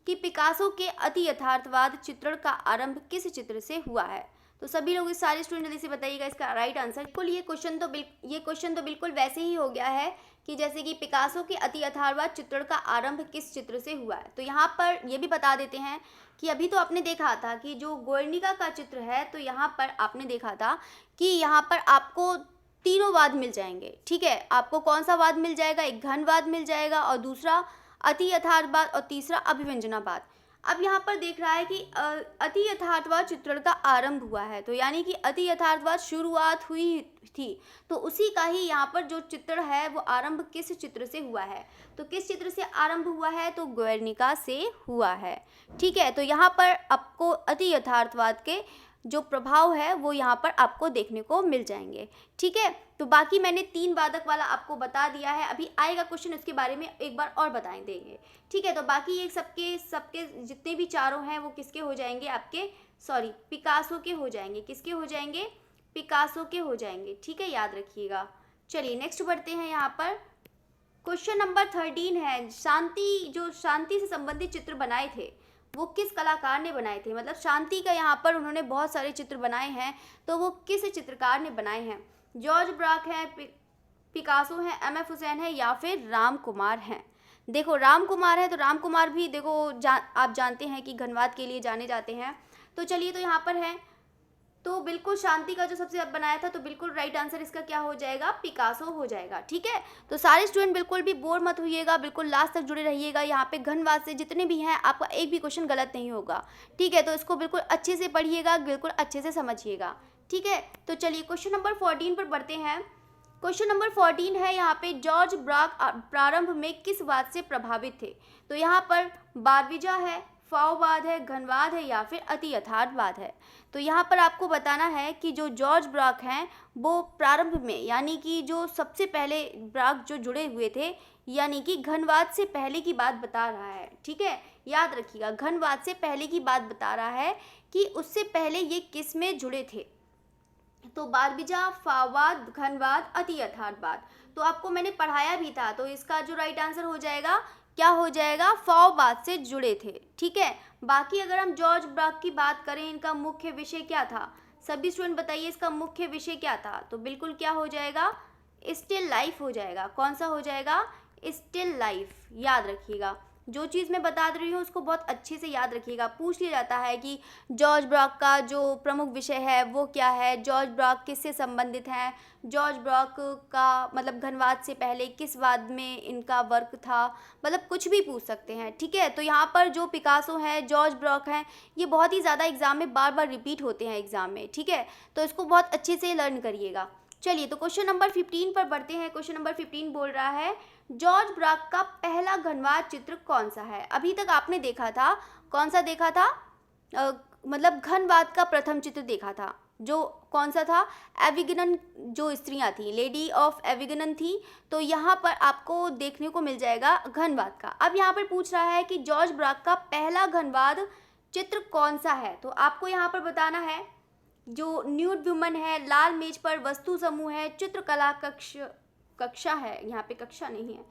कि पिकासो के अति यथार्थवाद चित्रण का आरंभ किस चित्र से हुआ है। तो सभी लोग, इस सारे स्टूडेंट जल्दी से बताइएगा इसका राइट आंसर। बिल्कुल ये क्वेश्चन तो बिल्कुल वैसे ही हो गया है कि जैसे कि पिकासो के अति यथार्थवाद चित्रण का आरंभ किस चित्र से हुआ है। तो यहाँ पर ये भी बता देते हैं कि अभी तो आपने देखा था कि जो गुर्निका का चित्र है, तो यहाँ पर आपने देखा था कि यहाँ पर आपको तीनों वाद मिल जाएंगे, ठीक है। आपको कौन सा वाद मिल जाएगा, एक घनवाद मिल जाएगा और दूसरा अति यथार्थवाद और तीसरा अभिव्यंजनावाद। अब यहाँ पर देख रहा है कि अति यथार्थवाद चित्रण का आरंभ हुआ है, तो यानी कि अति यथार्थवाद शुरुआत हुई थी, तो उसी का ही यहाँ पर जो चित्रण है वो आरंभ किस चित्र से हुआ है। तो किस चित्र से आरंभ हुआ है, तो गुर्निका से हुआ है, ठीक है। तो यहाँ पर आपको अति यथार्थवाद के जो प्रभाव है वो यहाँ पर आपको देखने को मिल जाएंगे, ठीक है। तो बाकी मैंने 3 वादक वाला आपको बता दिया है, अभी आएगा क्वेश्चन उसके बारे में एक बार और बताएं देंगे, ठीक है। तो बाकी ये सबके जितने भी चारों हैं वो किसके हो जाएंगे, आपके पिकासो के हो जाएंगे, किसके हो जाएंगे, पिकासो के हो जाएंगे, ठीक है, याद रखिएगा। चलिए नेक्स्ट बढ़ते हैं, यहाँ पर क्वेश्चन नंबर 13 है। शांति से संबंधित चित्र बनाए थे वो किस कलाकार ने बनाए थे, मतलब शांति का यहाँ पर उन्होंने बहुत सारे चित्र बनाए हैं, तो वो किस चित्रकार ने बनाए हैं। जॉर्ज ब्राक है, पिकासो है, MF हुसैन है या फिर राम कुमार हैं। देखो राम कुमार है, तो राम कुमार भी देखो आप जानते हैं कि घनवाद के लिए जाने जाते हैं। तो चलिए तो यहाँ पर है, तो बिल्कुल शांति का जो सबसे बनाया था, तो बिल्कुल राइट आंसर इसका क्या हो जाएगा, पिकासो हो जाएगा, ठीक है। तो सारे स्टूडेंट बिल्कुल भी बोर मत होइएगा, बिल्कुल लास्ट तक जुड़े रहिएगा। यहाँ पे घनवाद से जितने भी हैं आपका एक भी क्वेश्चन गलत नहीं होगा, ठीक है। तो इसको बिल्कुल अच्छे से पढ़िएगा, बिल्कुल अच्छे से समझिएगा, ठीक है। तो चलिए क्वेश्चन नंबर 14 पर बढ़ते हैं। क्वेश्चन नंबर 14 है यहाँ पे, जॉर्ज ब्राक प्रारंभ में किस वाद से प्रभावित थे। तो यहाँ पर बारविजा है, फाओवाद है, घनवाद है या फिर अति यथार्थवाद है। तो यहाँ पर आपको बताना है कि जो जॉर्ज ब्राक हैं वो प्रारंभ में, यानी कि जो सबसे पहले ब्राक जो जुड़े हुए थे, यानी कि घनवाद से पहले की बात बता रहा है, ठीक है, याद रखिएगा। घनवाद से पहले की बात बता रहा है कि उससे पहले ये किस में जुड़े थे। तो बारविजा, फाओवाद, घनवाद, अति यथार्थवाद। तो आपको मैंने पढ़ाया भी था, तो इसका जो राइट आंसर हो जाएगा क्या हो जाएगा, फाओवाद से जुड़े थे, ठीक है। बाकी अगर हम जॉर्ज ब्राक की बात करें, इनका मुख्य विषय क्या था, सभी स्टूडेंट बताइए इसका मुख्य विषय क्या था। तो बिल्कुल क्या हो जाएगा, स्टिल लाइफ हो जाएगा। कौन सा हो जाएगा, स्टिल लाइफ, याद रखिएगा। जो चीज़ मैं बता रही हूँ उसको बहुत अच्छे से याद रखिएगा। पूछ लिया जाता है कि जॉर्ज ब्रॉक का जो प्रमुख विषय है वो क्या है, जॉर्ज ब्रॉक किससे संबंधित हैं, जॉर्ज ब्रॉक का मतलब घनवाद से पहले किस वाद में इनका वर्क था, मतलब कुछ भी पूछ सकते हैं, ठीक है। तो यहाँ पर जो पिकासो है, जॉर्ज ब्रॉक हैं, ये बहुत ही ज़्यादा एग्जाम में बार बार रिपीट होते हैं एग्जाम में, ठीक है। तो इसको बहुत अच्छे से लर्न करिएगा। चलिए तो क्वेश्चन नंबर 15 पर बढ़ते हैं। क्वेश्चन नंबर 15 बोल रहा है जॉर्ज ब्रॉक का पहला घनवाद चित्र कौन सा है। अभी तक आपने देखा था, कौन सा देखा था, मतलब घनवाद का प्रथम चित्र देखा था, जो कौन सा था, एविगनन जो स्त्रियां थी, लेडी ऑफ एविगनन थी। तो यहाँ पर आपको देखने को मिल जाएगा घनवाद का। अब यहाँ पर पूछ रहा है कि जॉर्ज ब्रॉक का पहला घनवाद चित्र कौन सा है। तो आपको यहाँ पर बताना है जो न्यूड वुमन है, लाल मेज पर वस्तु समूह है, चित्रकला कक्षा है, यहाँ पे कक्षा नहीं है,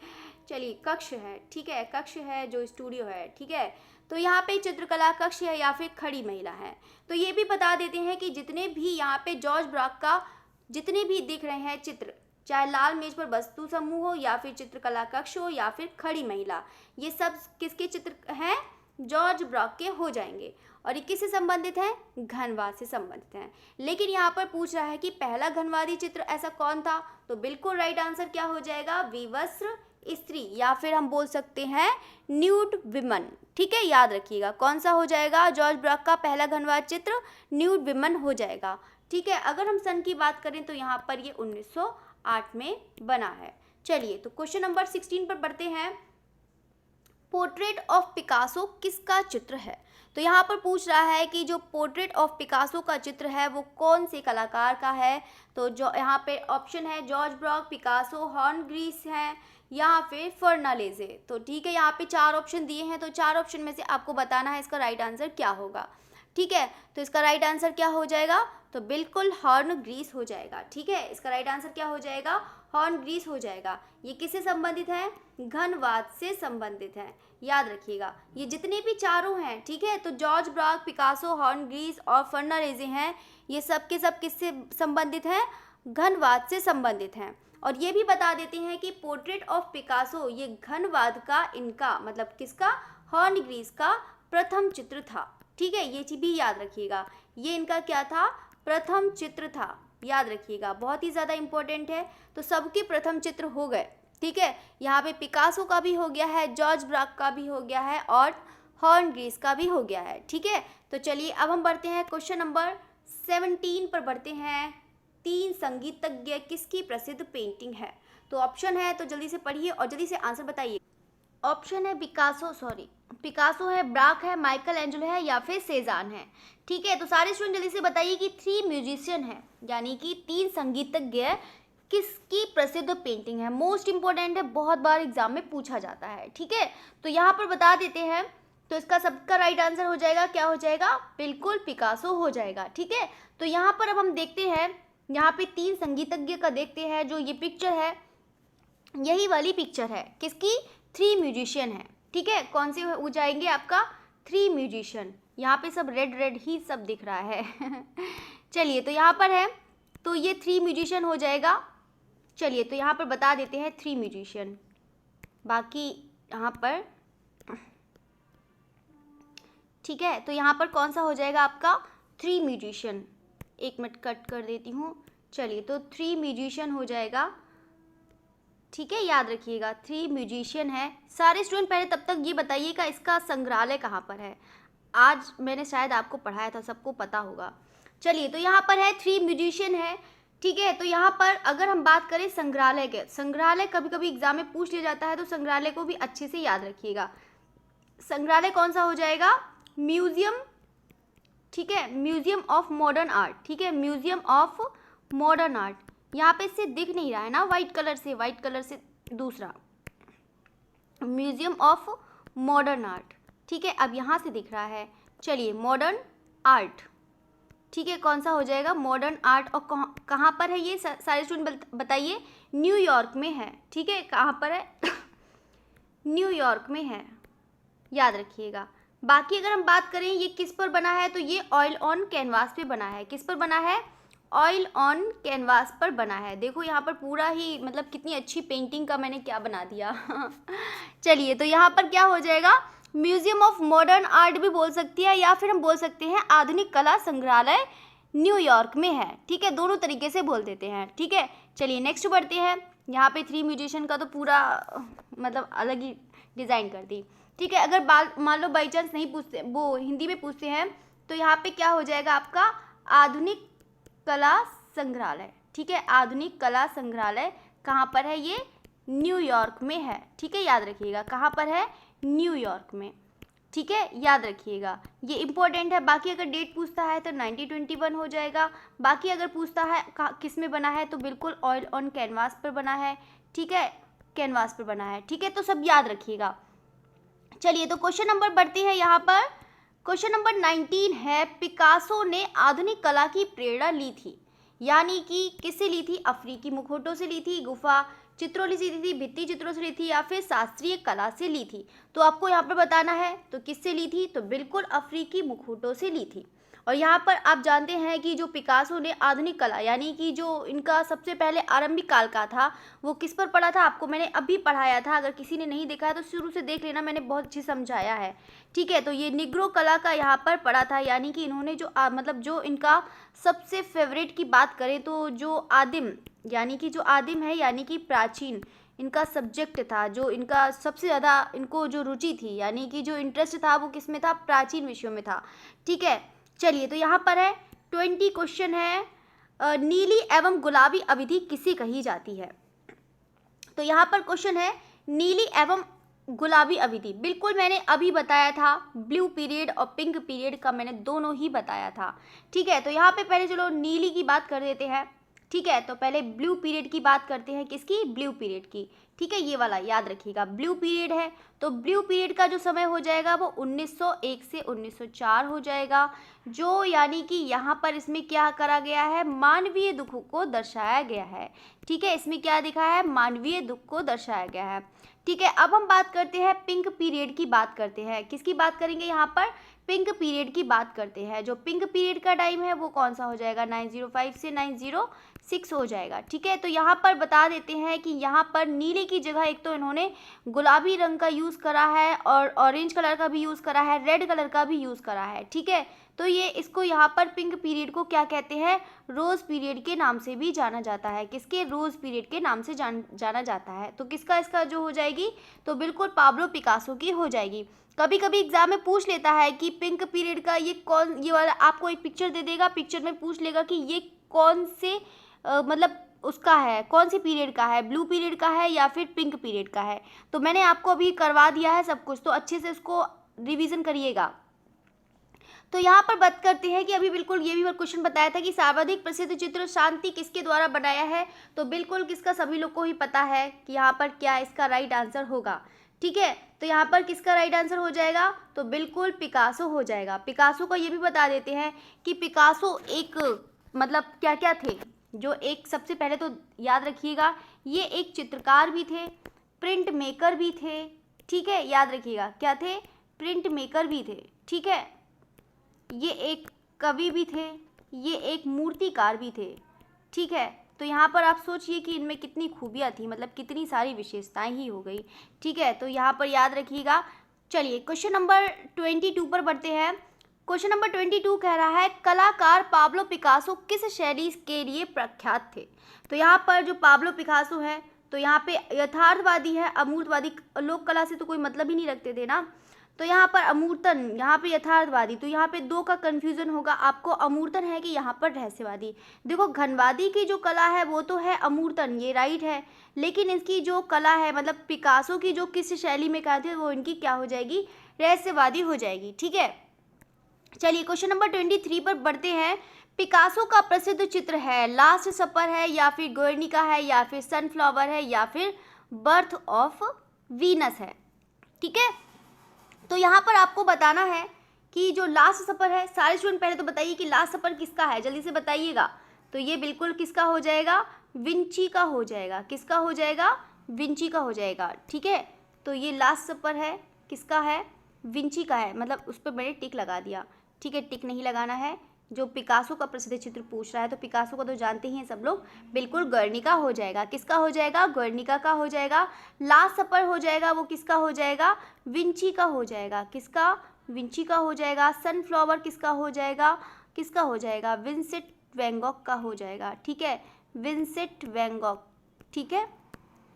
चलिए कक्ष है, ठीक है, कक्ष है जो स्टूडियो है, ठीक है। तो यहाँ पे चित्रकला कक्ष है या फिर खड़ी महिला है। तो ये भी बता देते हैं कि जितने भी यहाँ पे जॉर्ज ब्रॉक का जितने भी दिख रहे हैं चित्र, चाहे लाल मेज पर वस्तु समूह हो या फिर चित्रकला कक्ष हो या फिर खड़ी महिला, ये सब किसके चित्र हैं, जॉर्ज ब्रॉक के हो जाएंगे। और ये किससे संबंधित है, घनवाद से संबंधित हैं। लेकिन यहाँ पर पूछ रहा है कि पहला घनवादी चित्र ऐसा कौन था। तो बिल्कुल राइट आंसर क्या हो जाएगा, विवस्त्र स्त्री, या फिर हम बोल सकते हैं न्यूड विमन, ठीक है। याद रखिएगा कौन सा हो जाएगा, जॉर्ज ब्रॉक का पहला घनवाद चित्र न्यूड विमन हो जाएगा, ठीक है। अगर हम सन की बात करें तो यहाँ पर ये 1908 में बना है। चलिए तो क्वेश्चन नंबर 16 पर बढ़ते हैं। पोर्ट्रेट ऑफ पिकासो किसका चित्र है। तो यहाँ पर पूछ रहा है कि जो पोर्ट्रेट ऑफ पिकासो का चित्र है वो कौन से कलाकार का है। तो जो यहाँ पे ऑप्शन है George Braque, Picasso, Juan Gris है या फिर फर्नालेजे। तो ठीक है, यहाँ पे 4 ऑप्शन दिए हैं, तो 4 ऑप्शन में से आपको बताना है इसका राइट आंसर क्या होगा, ठीक है। तो इसका राइट आंसर क्या हो जाएगा, तो बिल्कुल हॉर्न ग्रीस हो जाएगा, ठीक है। इसका राइट आंसर क्या हो जाएगा, हॉर्न ग्रीस हो जाएगा। ये किससे संबंधित है, घनवाद से संबंधित है, याद रखिएगा। ये जितने भी चारों हैं, ठीक है, तो George Braque, Picasso, Juan Gris और फर्नालेजे हैं, ये सब के सब किससे संबंधित हैं, घनवाद से संबंधित हैं। और ये भी बता देते हैं कि पोर्ट्रेट ऑफ पिकासो ये घनवाद का इनका मतलब किसका, हॉर्न ग्रीस का प्रथम चित्र था, ठीक है। ये चीज भी याद रखिएगा, ये इनका क्या था, प्रथम चित्र था, याद रखिएगा, बहुत ही ज़्यादा इंपॉर्टेंट है। तो सबके प्रथम चित्र हो गए, ठीक है। यहाँ पे पिकासो का भी हो गया है, जॉर्ज ब्रॉक का भी हो गया है और हॉर्न ग्रीस का भी हो गया है, ठीक है। तो चलिए अब हम बढ़ते हैं क्वेश्चन नंबर 17 पर बढ़ते हैं। 3 संगीतज्ञ किसकी प्रसिद्ध पेंटिंग है। तो ऑप्शन है, तो जल्दी से पढ़िए और जल्दी से आंसर बताइए। ऑप्शन है पिकासो है, ब्राक है, माइकल एंजेलो है या फिर सेजान है, ठीक है। तो सारे स्टूडेंट जल्दी से बताइए कि 3 म्यूजिशियन है, यानी कि 3 संगीतज्ञ किसकी प्रसिद्ध पेंटिंग है। मोस्ट इंपॉर्टेंट है, बहुत बार एग्जाम में पूछा जाता है, ठीक है। तो यहाँ पर बता देते हैं, तो इसका सबका राइट आंसर हो जाएगा, क्या हो जाएगा, बिल्कुल पिकासो हो जाएगा, ठीक है। तो यहाँ पर अब हम देखते हैं, यहाँ पे 3 संगीतज्ञ का देखते हैं। जो ये पिक्चर है, यही वाली पिक्चर है, किसकी, 3 म्यूजिशियन है, ठीक है। कौन से हो जाएंगे आपका, 3 म्यूजिशियन। यहाँ पे सब रेड रेड ही सब दिख रहा है चलिए तो यहाँ पर है, तो ये 3 म्यूजिशियन हो जाएगा। चलिए तो यहाँ पर बता देते हैं 3 म्यूजिशियन, बाकी यहाँ पर, ठीक है। तो यहाँ पर कौन सा हो जाएगा आपका, 3 म्यूजिशियन। 1 मिनट कट कर देती हूँ। चलिए तो 3 म्यूजिशियन हो जाएगा, ठीक है, याद रखिएगा 3 म्यूजिशियन है। सारे स्टूडेंट पहले तब तक ये बताइएगा इसका संग्रहालय कहाँ पर है। आज मैंने शायद आपको पढ़ाया था, सबको पता होगा। चलिए तो यहाँ पर है 3 म्यूजिशियन है, ठीक है। तो यहाँ पर अगर हम बात करें संग्रहालय के, संग्रहालय कभी कभी एग्जाम में पूछ लिया जाता है, तो संग्रहालय को भी अच्छे से याद रखिएगा। संग्रहालय कौन सा हो जाएगा, म्यूजियम, ठीक है, म्यूजियम ऑफ मॉडर्न आर्ट, ठीक है, म्यूजियम ऑफ मॉडर्न आर्ट। यहाँ पे इससे दिख नहीं रहा है ना, वाइट कलर से दूसरा, म्यूजियम ऑफ मॉडर्न आर्ट, ठीक है। अब यहाँ से दिख रहा है, चलिए मॉडर्न आर्ट, ठीक है, कौन सा हो जाएगा, मॉडर्न आर्ट। और कहाँ पर है ये, सारे स्टूडेंट बताइए। न्यूयॉर्क में है, ठीक है, कहाँ पर है न्यूयॉर्क में है, याद रखिएगा। बाकी अगर हम बात करें ये किस पर बना है, तो ये ऑयल ऑन कैनवास पे बना है। किस पर बना है, ऑयल ऑन कैनवास पर बना है। देखो यहाँ पर पूरा ही मतलब कितनी अच्छी पेंटिंग का मैंने क्या बना दिया। चलिए तो यहाँ पर क्या हो जाएगा, म्यूजियम ऑफ मॉडर्न आर्ट भी बोल सकती है, या फिर हम बोल सकते हैं आधुनिक कला संग्रहालय न्यूयॉर्क में है। ठीक है, दोनों तरीके से बोल देते हैं। ठीक है, चलिए नेक्स्ट बढ़ते हैं। यहाँ पे थ्री म्यूजिशियन का तो पूरा मतलब अलग ही डिज़ाइन कर दी। ठीक है, अगर मान लो बाई चांस नहीं पूछते, वो हिंदी में पूछते हैं, तो यहाँ पे क्या हो जाएगा आपका आधुनिक कला संग्रहालय। ठीक है, आधुनिक कला संग्रहालय कहाँ पर है, ये न्यूयॉर्क में है। ठीक है, याद रखिएगा कहाँ पर है, न्यूयॉर्क में। ठीक है, याद रखिएगा, ये इंपॉर्टेंट है। बाकी अगर डेट पूछता है तो 1921 हो जाएगा। बाकी अगर पूछता है किस में बना है, तो बिल्कुल ऑयल ऑन कैनवास पर बना है। ठीक है, कैनवास पर बना है। ठीक है, तो सब याद रखिएगा। चलिए तो क्वेश्चन नंबर बढ़ते हैं यहाँ पर। क्वेश्चन नंबर 19 है, पिकासो ने आधुनिक कला की प्रेरणा ली थी, यानी कि किससे ली थी, अफ्रीकी मुखौटों से ली थी, गुफा चित्रों से ली थी, भित्ति चित्रों से ली थी, या फिर शास्त्रीय कला से ली थी। तो आपको यहाँ पर बताना है तो किससे ली थी, तो बिल्कुल अफ्रीकी मुखौटों से ली थी। और यहाँ पर आप जानते हैं कि जो पिकासो ने आधुनिक कला यानी कि जो इनका सबसे पहले आरंभिक काल का था, वो किस पर पढ़ा था, आपको मैंने अभी पढ़ाया था। अगर किसी ने नहीं देखा है तो शुरू से देख लेना, मैंने बहुत अच्छी समझाया है। ठीक है, तो ये निग्रो कला का यहाँ पर पढ़ा था, यानी कि इन्होंने जो मतलब जो इनका सबसे फेवरेट की बात करें तो जो आदिम यानी कि जो आदिम है यानी कि प्राचीन इनका सब्जेक्ट था, जो इनका सबसे ज़्यादा इनको जो रुचि थी यानी कि जो इंटरेस्ट था वो किस में था, प्राचीन विषयों में था। ठीक है, चलिए तो यहाँ पर है 20 क्वेश्चन है, नीली एवं गुलाबी अवधि किसे कही जाती है। तो यहाँ पर क्वेश्चन है नीली एवं गुलाबी अवधि, बिल्कुल मैंने अभी बताया था, ब्लू पीरियड और पिंक पीरियड का मैंने दोनों ही बताया था। ठीक है, तो यहाँ पे पहले चलो नीली की बात कर देते हैं। ठीक है, तो पहले ब्लू पीरियड की बात करते हैं, किसकी, ब्लू पीरियड की। ठीक है, ये वाला याद रखिएगा, ब्लू पीरियड है। तो ब्लू पीरियड का जो समय हो जाएगा वो 1901 से 1904 हो जाएगा, जो यानी कि यहाँ पर इसमें क्या करा गया है, मानवीय दुख को दर्शाया गया है। ठीक है, इसमें क्या दिखा है, मानवीय दुख को दर्शाया गया है। ठीक है, अब हम बात करते हैं पिंक पीरियड की बात करते हैं, किसकी बात करेंगे यहाँ पर, पिंक पीरियड की बात करते हैं। जो पिंक पीरियड का टाइम है वो कौन सा हो जाएगा, 905 से 906 हो जाएगा। ठीक है, तो यहाँ पर बता देते हैं कि यहाँ पर नीले की जगह एक तो इन्होंने गुलाबी रंग का यूज़ करा है, और ऑरेंज कलर का भी यूज़ करा है, रेड कलर का भी यूज़ करा है। ठीक है, तो ये इसको यहाँ पर पिंक पीरियड को क्या कहते हैं, रोज़ पीरियड के नाम से भी जाना जाता है। किसके, रोज़ पीरियड के नाम से जाना जाता है। तो किसका इसका जो हो जाएगी, तो बिल्कुल पाब्लो पिकासो की हो जाएगी। कभी कभी एग्जाम में पूछ लेता है कि पिंक पीरियड का ये कौन, ये वाला आपको एक पिक्चर दे देगा, पिक्चर में पूछ लेगा कि ये कौन से मतलब उसका है, कौन सी पीरियड का है, ब्लू पीरियड का है या फिर पिंक पीरियड का है। तो मैंने आपको अभी करवा दिया है सब कुछ, तो अच्छे से उसको रिवीजन करिएगा। तो यहाँ पर बात करते हैं कि अभी बिल्कुल ये भी क्वेश्चन बताया था कि सर्वाधिक प्रसिद्ध चित्र शांति किसके द्वारा बनाया है। तो बिल्कुल किसका, सभी लोग को ही पता है कि यहाँ पर क्या इसका राइट आंसर होगा। ठीक है, तो यहाँ पर किसका राइट आंसर हो जाएगा, तो बिल्कुल पिकासो हो जाएगा। पिकासो को ये भी बता देते हैं कि पिकासो एक मतलब क्या क्या थे, जो एक सबसे पहले तो याद रखिएगा ये एक चित्रकार भी थे, प्रिंट मेकर भी थे। ठीक है, याद रखिएगा क्या थे, प्रिंट मेकर भी थे। ठीक है, ये एक कवि भी थे, ये एक मूर्तिकार भी थे। ठीक है, तो यहाँ पर आप सोचिए कि इनमें कितनी खूबियाँ थी, मतलब कितनी सारी विशेषताएं ही हो गई। ठीक है, तो यहाँ पर याद रखिएगा। चलिए क्वेश्चन नंबर 22 पर बढ़ते हैं। क्वेश्चन नंबर 22 कह रहा है कलाकार पाब्लो पिकासो किस शैली के लिए प्रख्यात थे। तो यहाँ पर जो पाब्लो पिकासो है तो यहाँ पे यथार्थवादी है, अमूर्तवादी, लोक कला से तो कोई मतलब ही नहीं रखते थे ना। तो यहाँ पर अमूर्तन, यहाँ पे यथार्थवादी, तो यहाँ पे दो का कन्फ्यूज़न होगा आपको, अमूर्तन है कि यहाँ पर रहस्यवादी। देखो घनवादी की जो कला है वो तो है अमूर्तन, ये राइट है, लेकिन इसकी जो कला है मतलब पिकासो की जो किस शैली में कहा थे वो इनकी क्या हो जाएगी, रहस्यवादी हो जाएगी। ठीक है, चलिए क्वेश्चन नंबर 23 पर बढ़ते हैं। पिकासो का प्रसिद्ध चित्र है लास्ट सपर है, या फिर गुएर्निका है, या फिर सनफ्लावर है, या फिर बर्थ ऑफ वीनस है। ठीक है, तो यहाँ पर आपको बताना है कि जो लास्ट सपर है, सारे स्टूडेंट पहले तो बताइए कि लास्ट सपर किसका है, जल्दी से बताइएगा। तो ये बिल्कुल किसका हो जाएगा, विंची का हो जाएगा। किसका हो जाएगा, विंची का हो जाएगा। ठीक है, तो ये लास्ट सपर है, किसका है, विंची का है, मतलब उस पर मैंने टिक लगा दिया। ठीक है, टिक नहीं लगाना है, जो पिकासो का प्रसिद्ध चित्र पूछ रहा है, तो पिकासो को तो जानते ही हैं सब लोग, बिल्कुल गर्निका हो जाएगा। किसका हो जाएगा? गर्निका का हो जाएगा। लास्ट सपर हो जाएगा, वो किसका हो जाएगा? विंची का हो जाएगा। किसका? विंची का हो जाएगा। सनफ्लावर किसका हो जाएगा? किसका हो जाएगा? विंसेंट वैन गॉग का हो जाएगा। ठीक है, विंसेंट वैन गॉग। ठीक है,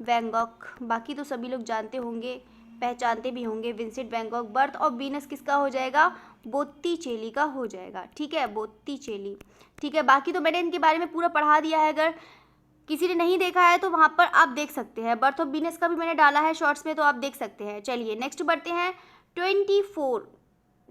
वैन गॉग, बाकी तो सभी लोग जानते होंगे, पहचानते भी होंगे। Vincent van Gogh. Birth of Venus किसका हो जाएगा? बोत्तीचेली का हो जाएगा। ठीक है, बोत्तीचेली। ठीक है, बाकी तो मैंने इनके बारे में पूरा पढ़ा दिया है, अगर किसी ने नहीं देखा है तो वहाँ पर आप देख सकते हैं। बर्थ ऑफ वीनस का भी मैंने डाला है शॉर्ट्स में, तो आप देख सकते हैं। चलिए नेक्स्ट बढ़ते हैं।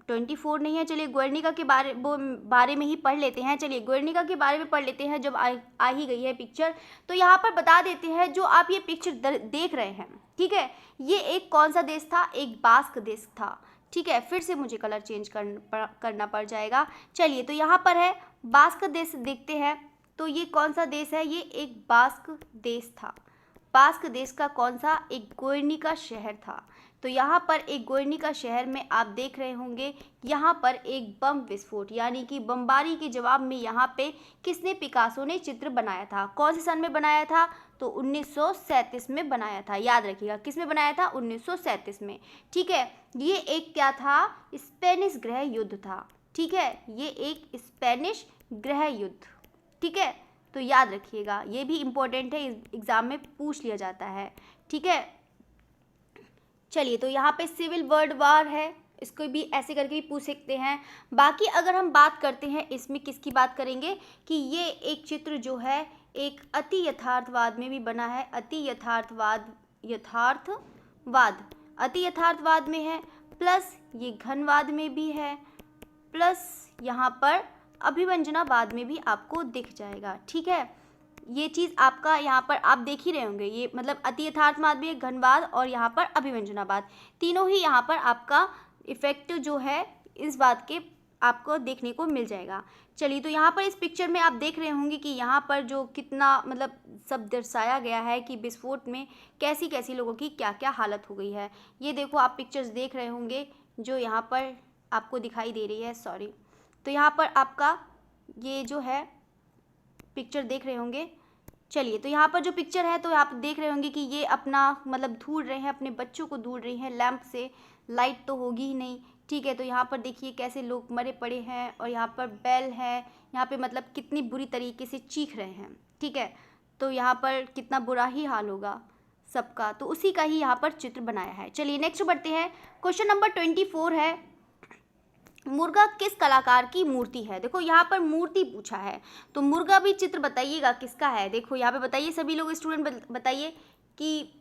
24 नहीं है, चलिए गुएर्निका के बारे में ही पढ़ लेते हैं। चलिए गुएर्निका के बारे में पढ़ लेते हैं, जब आ ही गई है पिक्चर, तो यहाँ पर बता देते हैं। जो आप ये पिक्चर देख रहे हैं, ठीक है, ये एक कौन सा देश था? एक बास्क देश था। ठीक है, फिर से मुझे कलर चेंज करना पड़ जाएगा। चलिए, तो यहाँ पर है बास्क देश, देखते हैं। तो ये कौन सा देश है? ये एक बास्क देश था। बास्क देश का कौन सा? एक गुएर्निका शहर था। तो यहाँ पर एक गुएर्निका शहर में आप देख रहे होंगे, यहाँ पर एक बम विस्फोट, यानी कि बमबारी के जवाब में यहाँ पे किसने? पिकासो ने चित्र बनाया था। कौन से सन में बनाया था? तो 1937 में बनाया था। याद रखिएगा, किस में बनाया था? 1937 में। ठीक है, ये एक क्या था? स्पेनिश गृह युद्ध था। ठीक है, ये एक स्पेनिश गृह युद्ध। ठीक है, तो याद रखिएगा, ये भी इम्पोर्टेंट है, एग्जाम में पूछ लिया जाता है। ठीक है, चलिए, तो यहाँ पे सिविल वर्ल्ड वार है, इसको भी ऐसे करके भी पूछ सकते हैं। बाकी अगर हम बात करते हैं, इसमें किसकी बात करेंगे कि ये एक चित्र जो है एक अति यथार्थवाद में भी बना है। अति यथार्थवाद अति यथार्थवाद में है, प्लस ये घनवाद में भी है, प्लस यहाँ पर अभिव्यंजनावाद में भी आपको दिख जाएगा। ठीक है, ये चीज़ आपका यहाँ पर आप देख ही रहे होंगे, ये मतलब अति यथार्थवाद भी, घनवाद और यहाँ पर अभिव्यंजनावाद, तीनों ही यहाँ पर आपका इफेक्ट जो है इस बात के आपको देखने को मिल जाएगा। चलिए, तो यहाँ पर इस पिक्चर में आप देख रहे होंगे कि यहाँ पर जो कितना मतलब सब दर्शाया गया है कि विस्फोट में कैसी कैसी लोगों की क्या क्या हालत हो गई है। ये देखो, आप पिक्चर्स देख रहे होंगे जो यहाँ पर आपको दिखाई दे रही है, सॉरी। तो यहाँ पर आपका ये जो है पिक्चर देख रहे होंगे। चलिए, तो यहाँ पर जो पिक्चर है, तो आप देख रहे होंगे कि ये अपना मतलब ढूंढ रहे हैं, अपने बच्चों को ढूंढ रही हैं लैंप से, लाइट तो होगी ही नहीं। ठीक है, तो यहाँ पर देखिए कैसे लोग मरे पड़े हैं, और यहाँ पर बैल है, यहाँ पे मतलब कितनी बुरी तरीके से चीख रहे हैं। ठीक है, तो यहाँ पर कितना बुरा ही हाल होगा सबका, तो उसी का ही यहाँ पर चित्र बनाया है। चलिए नेक्स्ट बढ़ते हैं। क्वेश्चन नंबर 24 है, मुर्गा किस कलाकार की मूर्ति है? देखो यहाँ पर मूर्ति पूछा है, तो मुर्गा भी चित्र बताइएगा किसका है। देखो यहाँ पे बताइए, सभी लोग स्टूडेंट बताइए कि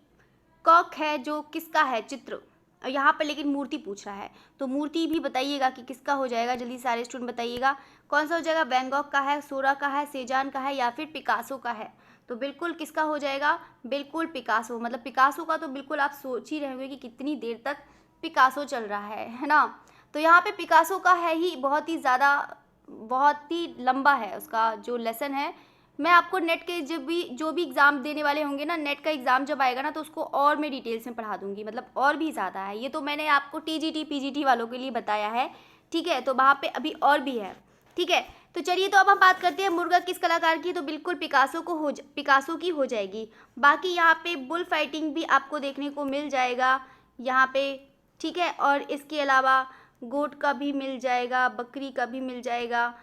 कॉक है जो किसका है चित्र, और यहाँ पर लेकिन मूर्ति पूछ रहा है, तो मूर्ति भी बताइएगा कि किसका हो जाएगा। जल्दी सारे स्टूडेंट बताइएगा कौन सा हो जाएगा? वैन गॉग का है, सोरा का है, सेजान का है, या फिर पिकासो का है? तो बिल्कुल किसका हो जाएगा? बिल्कुल पिकासो। मतलब पिकासो का तो बिल्कुल आप सोच ही रहे होंगे कि कितनी देर तक पिकासो चल रहा है ना। तो यहाँ पे पिकासो का है ही बहुत ही ज़्यादा, बहुत ही लंबा है उसका जो लेसन है। मैं आपको नेट के जो भी एग्ज़ाम देने वाले होंगे ना, नेट का एग्ज़ाम जब आएगा ना, तो उसको और मैं डिटेल्स में पढ़ा दूँगी, मतलब और भी ज़्यादा है। ये तो मैंने आपको टीजीटी पीजीटी वालों के लिए बताया है। ठीक है, तो वहाँ पे अभी और भी है। ठीक है, तो चलिए, तो अब हम बात करते हैं मुर्गा किस कलाकार की, तो बिल्कुल पिकासो की हो जाएगी। बाकी यहाँ पे बुल फाइटिंग भी आपको देखने को मिल जाएगा यहाँ पे। ठीक है, और इसके अलावा गोट का भी मिल जाएगा, बकरी का भी मिल जाएगा,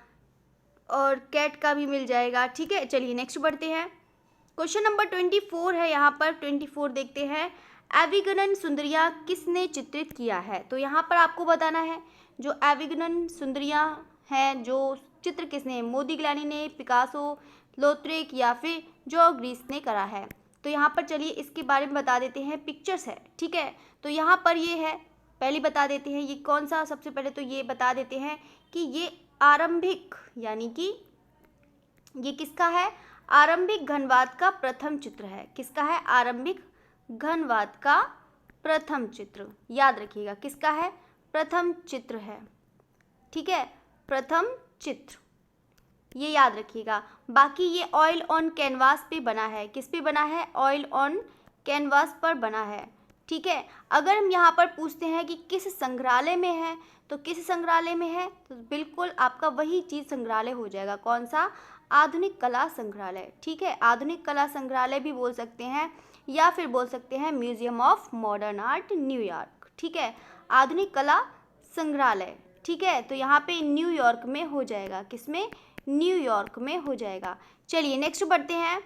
और कैट का भी मिल जाएगा। ठीक है, चलिए नेक्स्ट बढ़ते हैं। क्वेश्चन नंबर 24 है, यहाँ पर 24 देखते हैं। एविगनन सुंदरिया किसने चित्रित किया है? तो यहाँ पर आपको बताना है जो एविगनन सुंदरिया हैं, जो चित्र किसने? मोदिग्लानी ने, पिकासो, लोत्रेक, या फिर जो ग्रीस ने करा है? तो यहाँ पर चलिए इसके बारे में बता देते हैं, पिक्चर्स है। ठीक है, तो यहाँ पर ये है, पहले बता देते हैं ये कौन सा, सबसे पहले तो ये बता देते हैं कि ये आरंभिक, यानी कि ये किसका है? आरंभिक घनवाद का प्रथम चित्र है। किसका है? आरंभिक घनवाद का प्रथम चित्र। याद रखिएगा किसका है? प्रथम चित्र है। ठीक है, प्रथम चित्र, ये याद रखिएगा। बाकी ये ऑयल ऑन कैनवास पे बना है। किस पे बना है? ऑयल ऑन कैनवास पर बना है। ठीक है। अगर हम यहाँ पर पूछते हैं कि किस संग्रहालय में है, तो किस संग्रहालय में है, तो बिल्कुल आपका वही चीज़ संग्रहालय हो जाएगा। कौन सा? आधुनिक कला संग्रहालय। ठीक है, आधुनिक कला संग्रहालय भी बोल सकते हैं, या फिर बोल सकते हैं museum of modern art New York. ठीक है, आधुनिक कला संग्रहालय। ठीक है, तो यहाँ पे न्यूयॉर्क में हो जाएगा। किसमें? न्यूयॉर्क में हो जाएगा। चलिए नेक्स्ट बढ़ते हैं।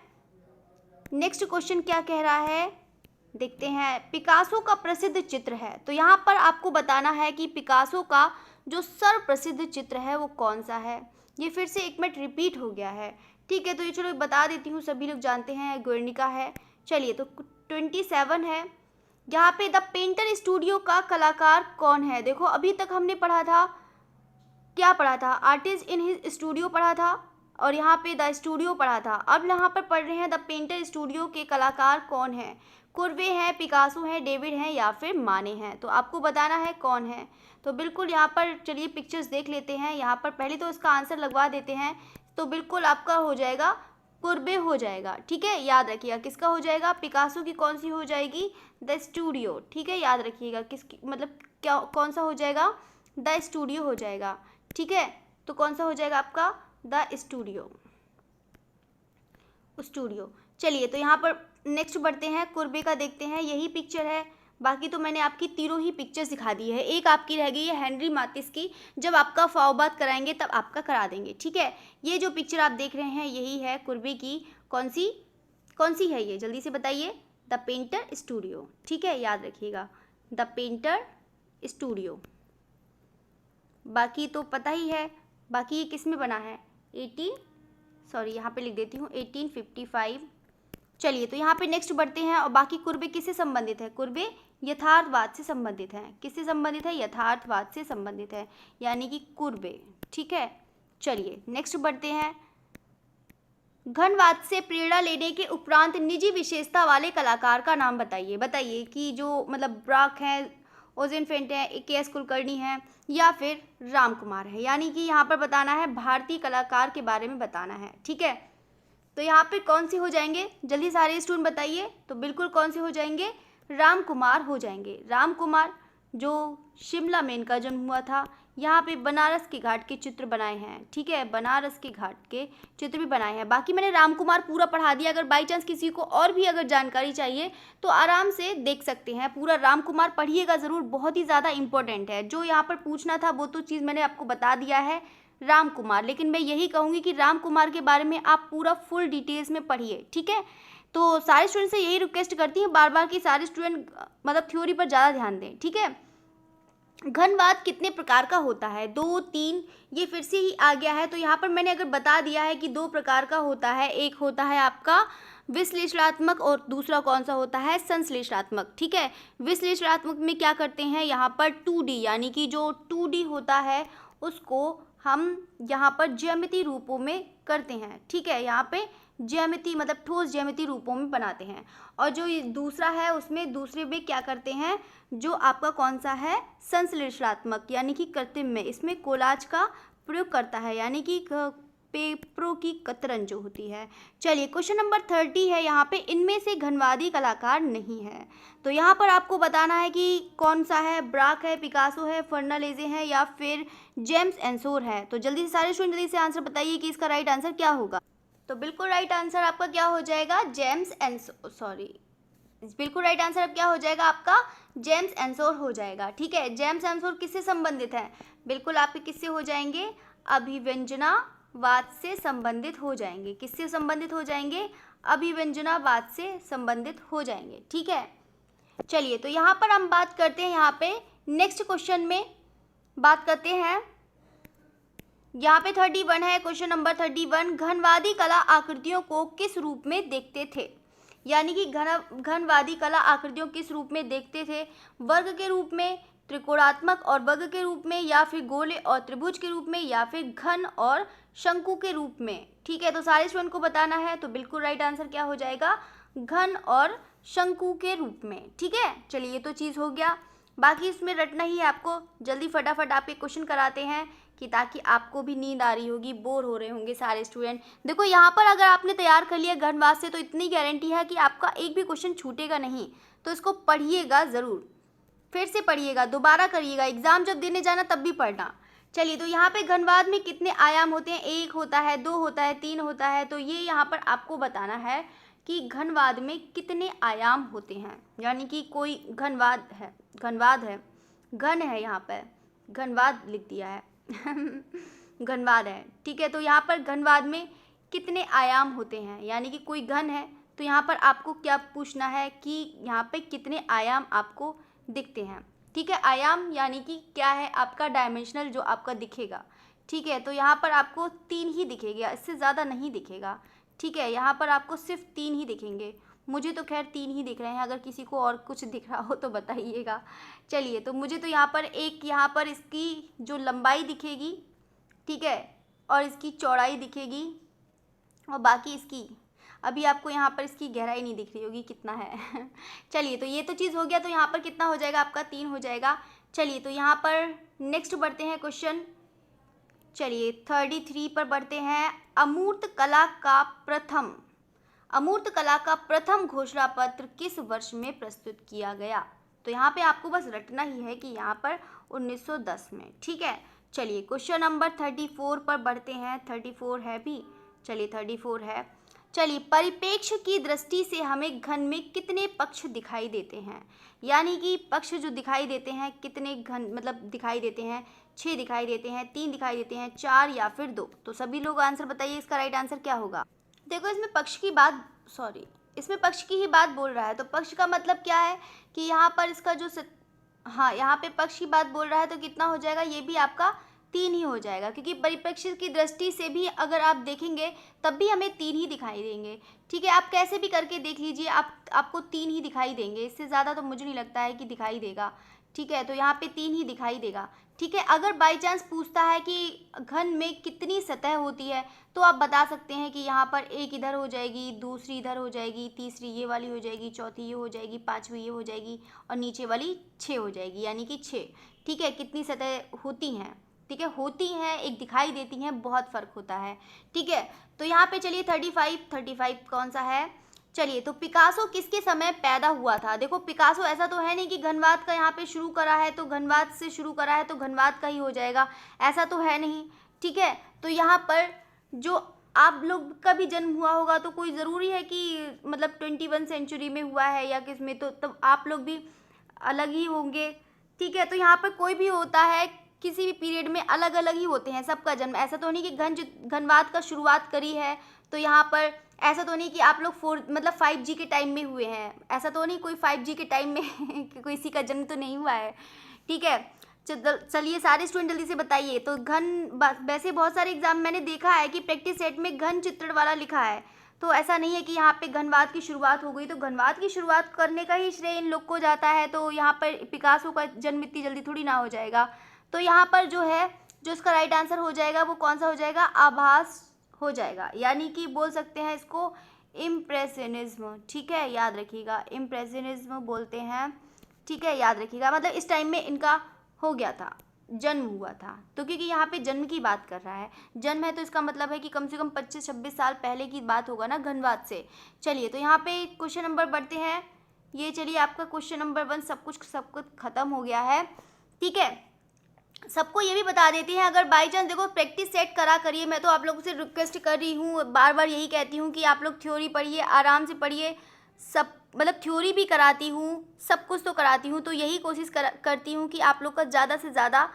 नेक्स्ट क्वेश्चन क्या कह रहा है, देखते हैं। पिकासो का प्रसिद्ध चित्र है, तो यहाँ पर आपको बताना है कि पिकासो का जो सर्वप्रसिद्ध चित्र है वो कौन सा है। ये फिर से एक मिनट रिपीट हो गया है। ठीक है, तो ये चलो बता देती हूँ, सभी लोग जानते हैं, गुर्निका है। चलिए, तो 27 है। यहाँ पे द पेंटर स्टूडियो का कलाकार कौन है? देखो अभी तक हमने पढ़ा था, क्या पढ़ा था? आर्टिस्ट इन हिज स्टूडियो पढ़ा था, और यहाँ पे द स्टूडियो पढ़ा था। अब यहाँ पर पढ़ रहे हैं द पेंटर स्टूडियो के कलाकार कौन है। कुर्वे हैं, पिकासो हैं, डेविड हैं, या फिर माने हैं। तो आपको बताना है कौन है। तो बिल्कुल यहाँ पर चलिए पिक्चर्स देख लेते हैं। यहाँ पर पहले तो इसका आंसर लगवा देते हैं, तो बिल्कुल आपका हो जाएगा कुर्वे हो जाएगा। ठीक है, याद रखिएगा किसका हो जाएगा, पिकासो की कौन सी हो जाएगी, द स्टूडियो। ठीक है, याद रखिएगा किसकी, मतलब क्या, कौन सा हो जाएगा, द स्टूडियो हो जाएगा। ठीक है, तो कौन सा हो जाएगा आपका, द स्टूडियो, स्टूडियो। चलिए, तो यहाँ पर नेक्स्ट बढ़ते हैं, कुर्बे का देखते हैं, यही पिक्चर है। बाकी तो मैंने आपकी तीनों ही पिक्चर्स दिखा दी है, एक आपकी रह गई है हेनरी मातिस की। जब आपका फावबाद कराएंगे तब आपका करा देंगे। ठीक है, ये जो पिक्चर आप देख रहे हैं यही है कुर्बे की। कौन सी है ये, जल्दी से बताइए, द पेंटर स्टूडियो। ठीक है, याद रखिएगा, द पेंटर स्टूडियो। बाकी तो पता ही है, बाकी ये किस में बना है, यहाँ पे लिख देती हूँ 1855। चलिए, तो यहाँ पे नेक्स्ट बढ़ते हैं, और बाकी कुर्बे किससे संबंधित है, कुर्बे यथार्थवाद से संबंधित है। किससे संबंधित है, यथार्थवाद से संबंधित है, यानी कि कुर्बे। ठीक है, चलिए नेक्स्ट बढ़ते हैं। घनवाद से प्रेरणा लेने के उपरांत निजी विशेषता वाले कलाकार का नाम बताइए। बताइए कि जो मतलब ब्राक है, ओजेनफेंट है, के.एस. कुलकर्णी है, या फिर राम कुमार है। यानी कि यहाँ पर बताना है भारतीय कलाकार के बारे में बताना है। ठीक है, तो यहाँ पे कौन से हो जाएंगे, जल्दी सारे स्टूडेंट बताइए। तो बिल्कुल कौन से हो जाएंगे, राम कुमार हो जाएंगे। राम कुमार जो शिमला में इनका जन्म हुआ था। यहाँ पे बनारस के घाट के चित्र बनाए हैं। ठीक है, बनारस के घाट के चित्र भी बनाए हैं। बाकी मैंने राम कुमार पूरा पढ़ा दिया। अगर बाई चांस किसी को और भी अगर जानकारी चाहिए तो आराम से देख सकते हैं। पूरा राम कुमार पढ़िएगा ज़रूर, बहुत ही ज़्यादा इंपॉर्टेंट है। जो यहाँ पर पूछना था वो तो चीज़ मैंने आपको बता दिया है, राम कुमार। लेकिन मैं यही कहूँगी कि राम कुमार के बारे में आप पूरा फुल डिटेल्स में पढ़िए। ठीक है, तो सारे स्टूडेंट से यही रिक्वेस्ट करती हैं बार बार कि सारे स्टूडेंट मतलब थ्योरी पर ज़्यादा ध्यान दें। ठीक है, घनवाद कितने प्रकार का होता है, 2, 3, ये फिर से ही आ गया है। तो यहाँ पर मैंने अगर बता दिया है कि 2 प्रकार का होता है, एक होता है आपका विश्लेषणात्मक और दूसरा कौन सा होता है, संश्लेषणात्मक। ठीक है, विश्लेषणात्मक में क्या करते हैं, यहाँ पर 2D यानी कि जो 2D होता है उसको हम यहाँ पर ज्यामितीय रूपों में करते हैं। ठीक है, यहाँ पे ज्यामिति मतलब ठोस ज्यामितीय रूपों में बनाते हैं। और जो ये दूसरा है उसमें दूसरे में क्या करते हैं, जो आपका कौन सा है, संश्लेषणात्मक यानी कि कृत्रिम में, इसमें कोलाज का प्रयोग करता है, यानी कि पेपरों की कतरन जो होती है। चलिए, क्वेश्चन नंबर 30 है। यहाँ पे इनमें से घनवादी कलाकार नहीं है, तो यहाँ पर आपको बताना है कि कौन सा है, ब्राक है, पिकासो है, फर्नांडीज है, या फिर जेम्स एंसोर है। तो जल्दी से सारे स्टूडेंट जल्दी से आंसर बताइए कि इसका राइट आंसर क्या होगा। तो बिल्कुल राइट आंसर आपका क्या हो जाएगा, बिल्कुल राइट आंसर अब क्या हो जाएगा आपका, जेम्स एंसोर हो जाएगा। ठीक है, जेम्स एंसोर किससे संबंधित है, बिल्कुल आपके किससे हो जाएंगे, अभिव्यंजनावाद से संबंधित हो जाएंगे। किससे संबंधित हो जाएंगे, अभिव्यंजनावाद से संबंधित हो जाएंगे। ठीक है, चलिए, तो यहाँ पर हम बात करते हैं, यहाँ पे नेक्स्ट क्वेश्चन में बात करते हैं। यहाँ पे 31 है, क्वेश्चन नंबर 31। घनवादी कला आकृतियों को किस रूप में देखते थे, यानी कि घनवादी कला आकृतियों किस रूप में देखते थे, वर्ग के रूप में, त्रिकोणात्मक और वर्ग के रूप में, या फिर गोले और त्रिभुज के रूप में, या फिर घन और शंकु के रूप में। ठीक है, तो सारे स्टूडेंट को बताना है। तो बिल्कुल राइट आंसर क्या हो जाएगा, घन और शंकु के रूप में। ठीक है, चलिए, ये तो चीज़ हो गया। बाकी इसमें रटना ही है आपको, जल्दी फटाफट आपके क्वेश्चन कराते हैं कि ताकि आपको भी नींद आ रही होगी, बोर हो रहे होंगे सारे स्टूडेंट। देखो यहाँ पर अगर आपने तैयार कर लिया घनवाद से तो इतनी गारंटी है कि आपका एक भी क्वेश्चन छूटेगा नहीं। तो इसको पढ़िएगा ज़रूर, फिर से पढ़िएगा, दोबारा करिएगा, एग्ज़ाम जब देने जाना तब भी पढ़ना। चलिए, तो यहाँ पे घनवाद में कितने आयाम होते हैं? 1 होता है, 2 होता है, 3 होता है। तो ये यहाँ पर आपको बताना है कि घनवाद में कितने आयाम होते हैं, यानी कि कोई घनवाद है, घन है, यहाँ पर घनवाद लिख दिया है घनवाद है, ठीक है। तो यहाँ पर घनवाद में कितने आयाम होते हैं, यानी कि कोई घन है, तो यहाँ पर आपको क्या पूछना है कि यहाँ पे कितने आयाम आपको दिखते हैं, ठीक है। आयाम यानी कि क्या है? आपका डायमेंशनल जो आपका दिखेगा, ठीक है। तो यहाँ पर आपको 3 ही दिखेगा, इससे ज़्यादा नहीं दिखेगा, ठीक है। यहाँ पर आपको सिर्फ 3 ही दिखेंगे, मुझे तो खैर 3 ही दिख रहे हैं, अगर किसी को और कुछ दिख रहा हो तो बताइएगा। चलिए, तो मुझे तो यहाँ पर यहाँ पर इसकी जो लंबाई दिखेगी, ठीक है, और इसकी चौड़ाई दिखेगी, और बाकी इसकी अभी आपको यहाँ पर इसकी गहराई नहीं दिख रही होगी कितना है चलिए, तो ये तो चीज़ हो गया। तो यहाँ पर कितना हो जाएगा आपका? 3 हो जाएगा। चलिए, तो यहाँ पर नेक्स्ट बढ़ते हैं क्वेश्चन। चलिए, 33 पर बढ़ते हैं। अमूर्त कला का प्रथम घोषणा पत्र किस वर्ष में प्रस्तुत किया गया? तो यहाँ पे आपको बस रटना ही है कि यहाँ पर 1910 में, ठीक है। चलिए, क्वेश्चन नंबर 34 पर बढ़ते हैं। 34 है भी, चलिए 34 है। चलिए, परिप्रेक्ष्य की दृष्टि से हमें घन में कितने पक्ष दिखाई देते हैं? यानी कि पक्ष जो दिखाई देते हैं कितने घन मतलब दिखाई देते हैं? 6 दिखाई देते हैं, 3 दिखाई देते हैं, 4 या फिर 2? तो सभी लोग आंसर बताइए, इसका राइट आंसर क्या होगा? देखो, इसमें पक्ष की ही बात बोल रहा है। तो पक्ष का मतलब क्या है कि यहाँ पर इसका जो हाँ, यहाँ पे पक्ष की बात बोल रहा है, तो कितना हो जाएगा? ये भी आपका 3 ही हो जाएगा, क्योंकि परिप्रेक्ष्य की दृष्टि से भी अगर आप देखेंगे तब भी हमें 3 ही दिखाई देंगे, ठीक है। आप कैसे भी करके देख लीजिए, आपको 3 ही दिखाई देंगे, इससे ज़्यादा तो मुझे नहीं लगता है कि दिखाई देगा, ठीक है। तो यहाँ पे 3 ही दिखाई देगा, ठीक है। अगर बाई चांस पूछता है कि घन में कितनी सतह होती है, तो आप बता सकते हैं कि यहाँ पर एक इधर हो जाएगी, दूसरी इधर हो जाएगी, तीसरी ये वाली हो जाएगी, चौथी ये हो जाएगी, पांचवी ये हो जाएगी, और नीचे वाली 6 हो जाएगी, यानी कि 6, ठीक है। कितनी सतह होती हैं, ठीक है, होती हैं, एक दिखाई देती हैं, बहुत फ़र्क होता है, ठीक है। तो यहाँ पे चलिए 35 कौन सा है? चलिए, तो पिकासो किसके समय पैदा हुआ था? देखो, पिकासो ऐसा तो है नहीं कि घनवाद का यहाँ पे शुरू करा है तो घनवाद से शुरू करा है तो घनवाद का ही हो जाएगा, ऐसा तो है नहीं, ठीक है। तो यहाँ पर जो आप लोग का भी जन्म हुआ होगा, तो कोई ज़रूरी है कि मतलब 21 सेंचुरी में हुआ है या किस में, तो तब आप लोग भी अलग ही होंगे, ठीक है। तो यहाँ पर कोई भी होता है, किसी भी पीरियड में अलग अलग ही होते हैं सबका जन्म। ऐसा तो नहीं कि घनवाद का शुरुआत करी है तो यहाँ पर ऐसा तो नहीं कि आप लोग 5G के टाइम में हुए हैं, ऐसा तो नहीं कोई 5G के टाइम में किसी का जन्म तो नहीं हुआ है, ठीक है। चलिए, सारे स्टूडेंट जल्दी से बताइए। तो वैसे बहुत सारे एग्जाम मैंने देखा है कि प्रैक्टिस सेट में घन चित्रण वाला लिखा है, तो ऐसा नहीं है कि यहाँ पे घनवाद की शुरुआत हो गई। तो घनवाद की शुरुआत करने का ही श्रेय इन लोग को जाता है, तो यहाँ पर पिकासो का जन्म इतनी जल्दी थोड़ी ना हो जाएगा। तो यहाँ पर जो इसका राइट आंसर हो जाएगा वो कौन सा हो जाएगा? आभास हो जाएगा, यानी कि बोल सकते हैं इसको इम्प्रेशनिज्म, ठीक है, याद रखिएगा, इम्प्रेशनिज्म बोलते हैं, ठीक है, याद रखिएगा। मतलब इस टाइम में इनका हो गया था, जन्म हुआ था। तो क्योंकि यहाँ पे जन्म की बात कर रहा है, जन्म है तो इसका मतलब है कि कम से कम 25-26 साल पहले की बात होगा ना घनवाद से। चलिए, तो यहाँ पे क्वेश्चन नंबर बढ़ते हैं। ये चलिए, आपका क्वेश्चन नंबर 1 सब कुछ खत्म हो गया है, ठीक है। सबको ये भी बता देती हैं, अगर बाई चांस देखो प्रैक्टिस सेट करा करिए, मैं तो आप लोगों से रिक्वेस्ट कर रही हूँ, बार बार यही कहती हूँ कि आप लोग थ्योरी पढ़िए, आराम से पढ़िए, सब मतलब थ्योरी भी कराती हूँ, सब कुछ तो कराती हूँ, तो यही कोशिश करती हूँ कि आप लोग का ज़्यादा से ज़्यादा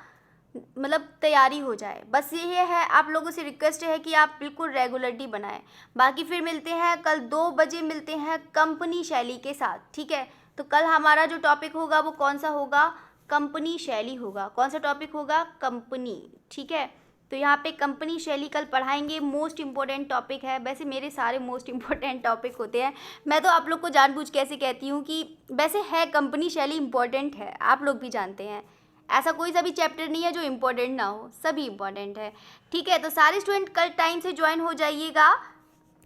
मतलब तैयारी हो जाए। बस ये है, आप लोगों से रिक्वेस्ट है कि आप बिल्कुल रेगुलरिटी बनाएं। बाकी फिर मिलते हैं कल 2 बजे, मिलते हैं कंपनी शैली के साथ, ठीक है। तो कल हमारा जो टॉपिक होगा वो कौन सा होगा? कंपनी शैली होगा। कौन सा टॉपिक होगा? कंपनी, ठीक है। तो यहाँ पे कंपनी शैली कल पढ़ाएंगे, मोस्ट इम्पोर्टेंट टॉपिक है। वैसे मेरे सारे मोस्ट इम्पोर्टेंट टॉपिक होते हैं, मैं तो आप लोग को जानबूझ के ऐसे कहती हूँ कि वैसे है कंपनी शैली इम्पोर्टेंट है, आप लोग भी जानते हैं, ऐसा कोई सा भी चैप्टर नहीं है जो इम्पोर्टेंट ना हो, सभी इम्पोर्टेंट है, ठीक है। तो सारे स्टूडेंट कल टाइम से ज्वाइन हो जाइएगा।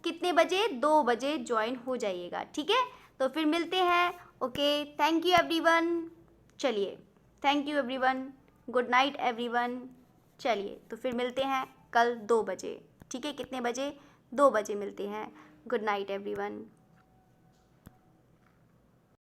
कितने बजे? 2 बजे ज्वाइन हो जाइएगा, ठीक है। तो फिर मिलते हैं। Okay, thank you everyone. चलिए, thank you everyone, good night everyone. चलिए, तो फिर मिलते हैं कल 2 बजे, ठीक है। कितने बजे? 2 बजे मिलते हैं। Good night everyone.